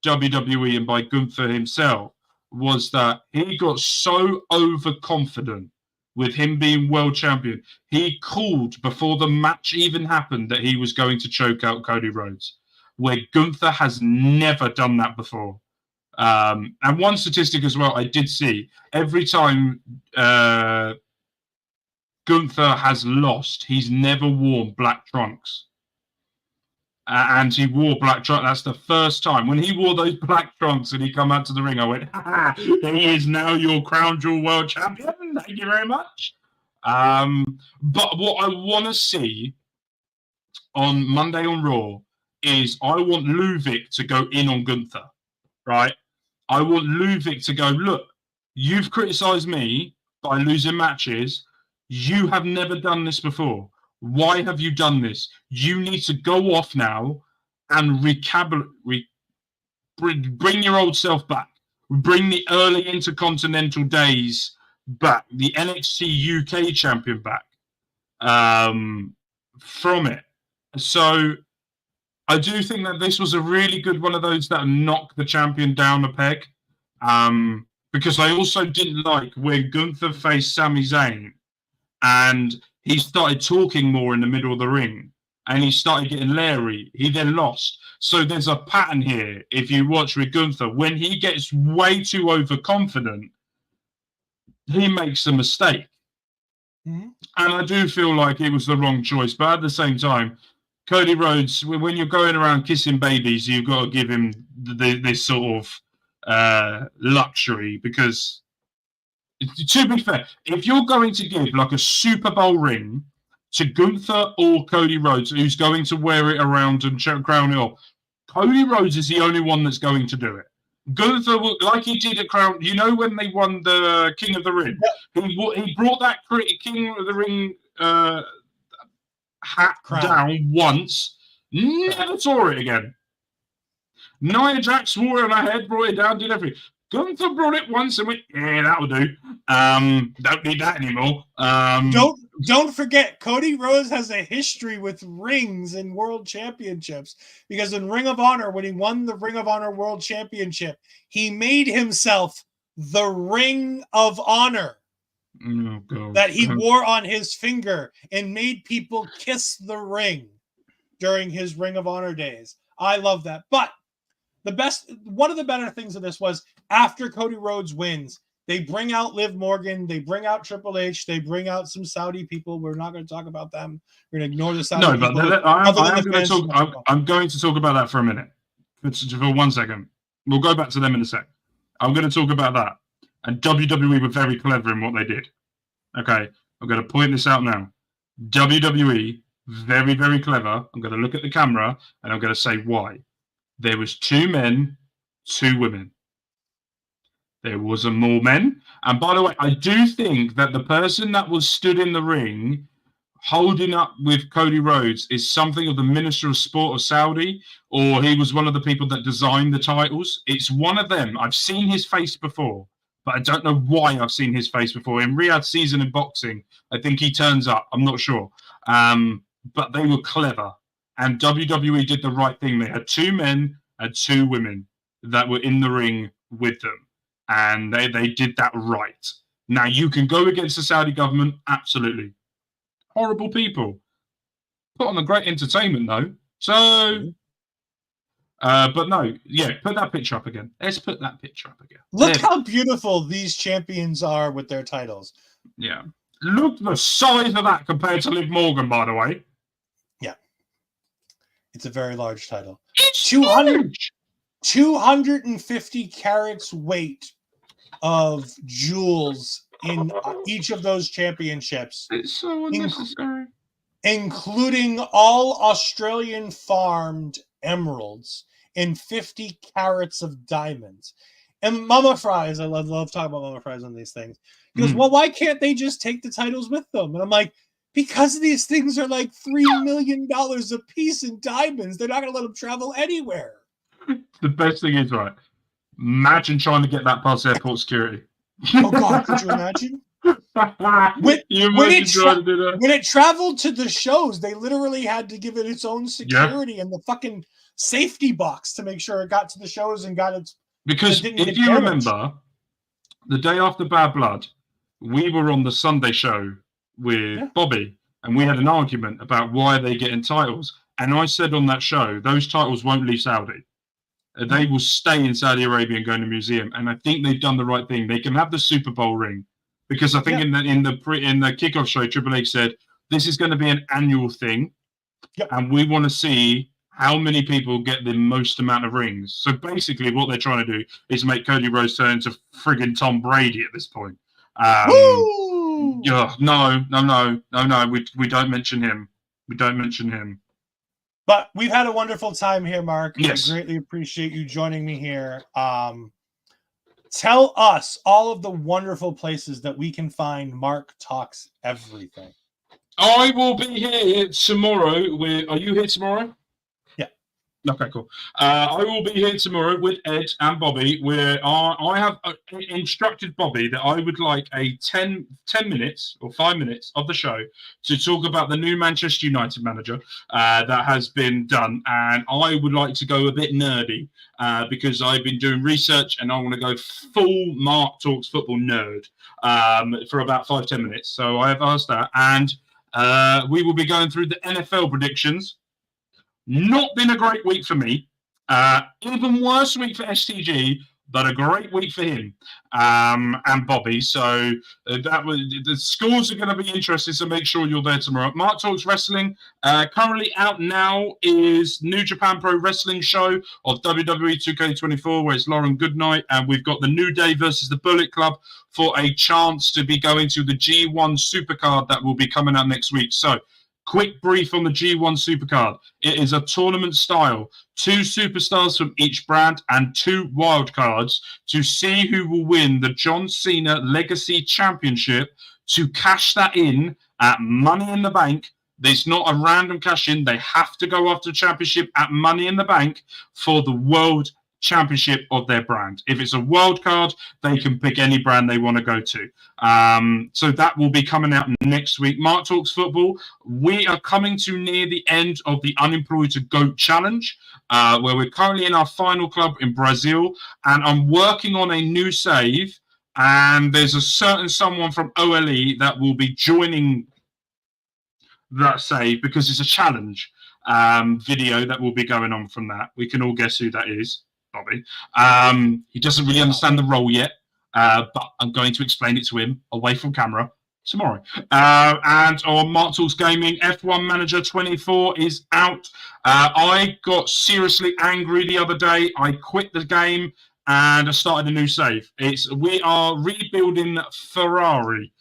WWE and by Gunther himself, was that he got so overconfident with him being world champion. He called before the match even happened that he was going to choke out Cody Rhodes, where Gunther has never done that before. And one statistic as well I did see, every time Gunther has lost, he's never worn black trunks. And he wore black trunks. That's the first time. When he wore those black trunks and he come out to the ring, I went, he is now your Crown Jewel World Champion. Thank you very much. But what I want to see on Monday on Raw is I want Ludwig to go in on Gunther, right? I want Ludwig to go, look, you've criticised me by losing matches. You have never done this before. Why have you done this? You need to go off now and bring your old self back. Bring the early Intercontinental days back. The NXT UK champion back from it. So I do think that this was a really good one of those that knocked the champion down a peg. Because I also didn't like when Gunther faced Sami Zayn and he started talking more in the middle of the ring and he started getting leery. He then lost. So there's a pattern here. If you watch with Gunther, when he gets way too overconfident, he makes a mistake. Mm-hmm. And I do feel like it was the wrong choice. But at the same time, Cody Rhodes, when you're going around kissing babies, you've got to give him this sort of luxury, because to be fair, if you're going to give like a Super Bowl ring to Gunther or Cody Rhodes, who's going to wear it around and crown it off, Cody Rhodes is the only one that's going to do it. Gunther, like he did at Crown, you know, when they won the King of the Ring, he brought that King of the Ring hat down once, never saw it again. Nia Jax wore it on her head, brought it down, did everything. Gunther brought it once and went, yeah, that'll do. Don't need that anymore. Don't forget, Cody Rhodes has a history with rings and world championships, because in Ring of Honor, when he won the Ring of Honor World Championship, he made himself the Ring of Honor that he wore on his finger and made people kiss the ring during his Ring of Honor days. I love that. But one of the better things of this was after Cody Rhodes wins, they bring out Liv Morgan, they bring out Triple H, they bring out some Saudi people. We're not going to talk about them. We're going to ignore the Saudi people. No, but I'm going to talk about that for a minute. For 1 second. We'll go back to them in a sec. I'm going to talk about that. And WWE were very clever in what they did. Okay, I'm going to point this out now. WWE, very, very clever. I'm going to look at the camera and I'm going to say why. There was 2 men, 2 women. There wasn't more men. And by the way, I do think that the person that was stood in the ring holding up with Cody Rhodes is something of the Minister of Sport of Saudi, or he was one of the people that designed the titles. It's one of them. I've seen his face before, but I don't know why I've seen his face before. In Riyadh's season in boxing, I think he turns up. I'm not sure. But they were clever. And WWE did the right thing. They had 2 men and 2 women that were in the ring with them. And they did that right. Now, you can go against the Saudi government. Absolutely. Horrible people. Put on a great entertainment, though. So, But no, yeah, put that picture up again. Let's put that picture up again. Look There. how beautiful these champions are with their titles. Yeah. Look the size of that compared to Liv Morgan, by the way. Yeah. It's a very large title. It's 250 carats weight of jewels in each of those championships. It's so unnecessary. Including all Australian farmed emeralds and 50 carats of diamonds. And Mama Fries, I love talking about Mama Fries on these things. He goes, well, why can't they just take the titles with them? And I'm like, because these things are like $3 million a piece in diamonds. They're not going to let them travel anywhere. The best thing is, right, imagine trying to get that past airport security. Oh, God, could you imagine? When it traveled to the shows, they literally had to give it its own security and the fucking safety box to make sure it got to the shows and got its. Because if you remember, the day after Bad Blood, we were on the Sunday show with Bobby, and we had an argument about why they get titles. And I said on that show, those titles won't leave Saudi. They will stay in Saudi Arabia and go in the museum. And I think they've done the right thing. They can have the Super Bowl ring. Because I think in the kickoff show, Triple H said this is going to be an annual thing, and we want to see how many people get the most amount of rings. So basically, what they're trying to do is make Cody Rhodes turn into friggin' Tom Brady at this point. Yeah, no. We don't mention him. We don't mention him. But we've had a wonderful time here, Mark. Yes. I greatly appreciate you joining me here. Tell us all of the wonderful places that we can find Mark Talks Everything. I will be here tomorrow. Are you here tomorrow? Yeah. Okay, cool. I will be here tomorrow with Ed and Bobby, where I have instructed Bobby that I would like a 10 minutes or 5 minutes of the show to talk about the new Manchester United manager that has been done. And I would like to go a bit nerdy because I've been doing research and I want to go full Mark Talks Football nerd for about 5-10 minutes. So I have asked that. And we will be going through the NFL predictions. Not been a great week for me. Even worse week for STG, but a great week for him and Bobby. So the scores are going to be interesting. So make sure you're there tomorrow. Mark Talks Wrestling. Currently out now is New Japan Pro Wrestling show of WWE 2K24, where it's Lauren Goodnight, and we've got the New Day versus the Bullet Club for a chance to be going to the G1 Supercard that will be coming out next week. So quick brief on the G1 Supercard. It is a tournament style. 2 superstars from each brand and 2 wildcards to see who will win the John Cena Legacy Championship to cash that in at Money in the Bank. There's not a random cash in. They have to go after the championship at Money in the Bank for the World Championship of their brand. If it's a wild card, they can pick any brand they want to go to. So that will be coming out next week. Mark Talks Football. We are coming to near the end of the Unemployed to Goat Challenge, where we're currently in our final club in Brazil, and I'm working on a new save, and there's a certain someone from OLE that will be joining that save because it's a challenge video that will be going on from that. We can all guess who that is. Bobby. He doesn't really understand the role yet, but I'm going to explain it to him away from camera tomorrow. And on Mark Talks Gaming, F1 Manager 24 is out. I got seriously angry the other day. I quit the game and I started a new save. We are rebuilding Ferrari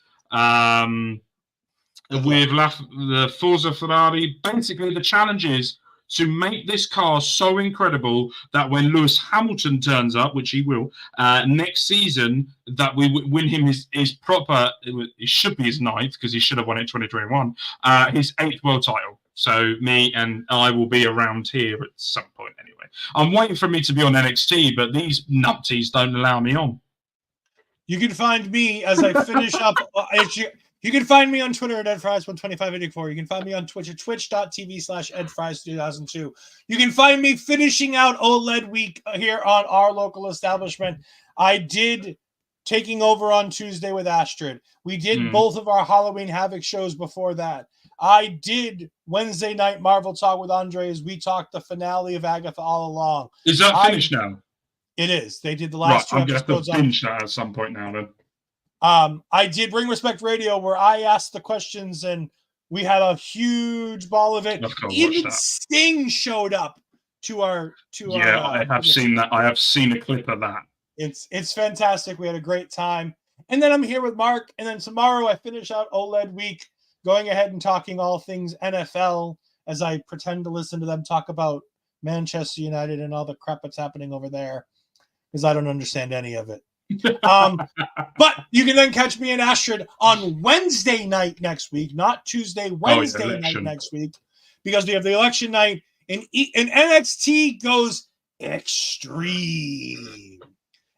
with the Forza Ferrari. Basically, the challenge is to make this car so incredible that when Lewis Hamilton turns up, which he will, next season, that we win him his proper, it should be his 9th, because he should have won it in 2021, his 8th world title. So me and I will be around here at some point anyway. I'm waiting for me to be on NXT, but these numpties don't allow me on. You can find me as I finish up. You can find me on Twitter at EdFries12584. You can find me on Twitch at twitch.tv/EdFries2002. You can find me finishing out OLED week here on our local establishment. I did taking over on Tuesday with Astrid. We did both of our Halloween Havoc shows before that. I did Wednesday night Marvel Talk with Andre as we talked the finale of Agatha All Along. Is that finished now? It is. They did the last two I'm going episodes. to have to binge that at some point now then. I did Ring Respect Radio where I asked the questions and we had a huge ball of it. Even Sting showed up to our I have seen that. I have seen a clip of that. It's fantastic. We had a great time. And then I'm here with Mark. And then tomorrow I finish out OLED week, going ahead and talking all things NFL as I pretend to listen to them talk about Manchester United and all the crap that's happening over there because I don't understand any of it. But you can then catch me and Astrid on Wednesday night next week, not Tuesday, Wednesday night next week, because we have the election night and NXT goes extreme.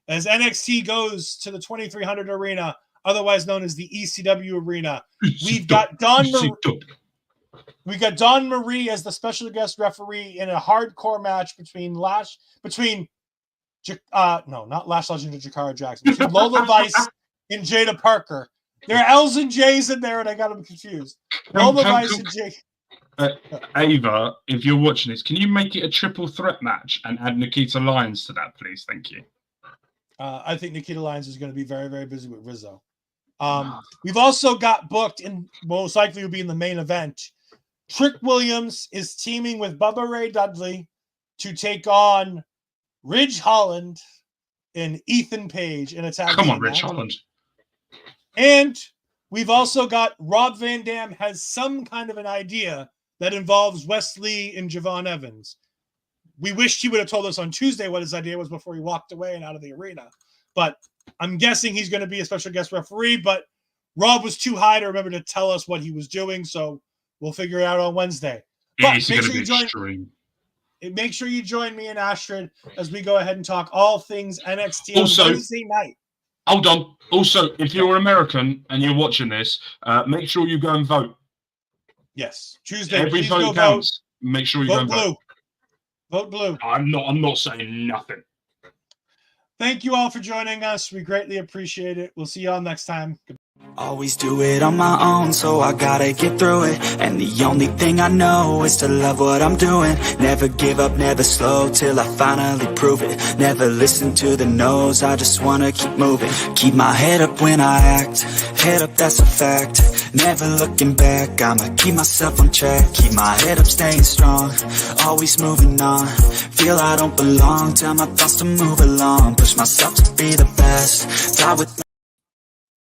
As NXT goes to the 2300 arena, otherwise known as the ECW arena, we've got Dawn Marie as the special guest referee in a hardcore match between not Lash Legend and Jakara Jackson, between Lola Vice and Jada Parker. There are L's and J's in there, and I got them confused. Lola Vice and Jada. Ava, if you're watching this, can you make it a triple threat match and add Nikita Lyons to that, please? Thank you. I think Nikita Lyons is going to be very, very busy with Rizzo. We've also got booked, and most likely will be in the main event. Trick Williams is teaming with Bubba Ray Dudley to take on Ridge Holland and Ethan Page in a tag team. Come on, Ridge Holland. And we've also got Rob Van Dam has some kind of an idea that involves Wesley and Javon Evans. We wished he would have told us on Tuesday what his idea was before he walked away and out of the arena. But I'm guessing he's going to be a special guest referee, but Rob was too high to remember to tell us what he was doing, so we'll figure it out on Wednesday. But make sure you join me and Astrid as we go ahead and talk all things NXT on Wednesday night. Hold on. Also, if you're American and you're watching this, make sure you go and vote. Yes. Tuesday. Every vote counts. Make sure you go and vote. Vote blue. I'm not saying nothing. Thank you all for joining us. We greatly appreciate it. We'll see you all next time. Always do it on my own, so I gotta get through it. And the only thing I know is to love what I'm doing. Never give up, never slow, till I finally prove it. Never listen to the no's, I just wanna keep moving. Keep my head up when I act, head up, that's a fact. Never looking back, I'ma keep myself on track. Keep my head up, staying strong, always moving on. Feel I don't belong, tell my thoughts to move along. Push myself to be the best, die with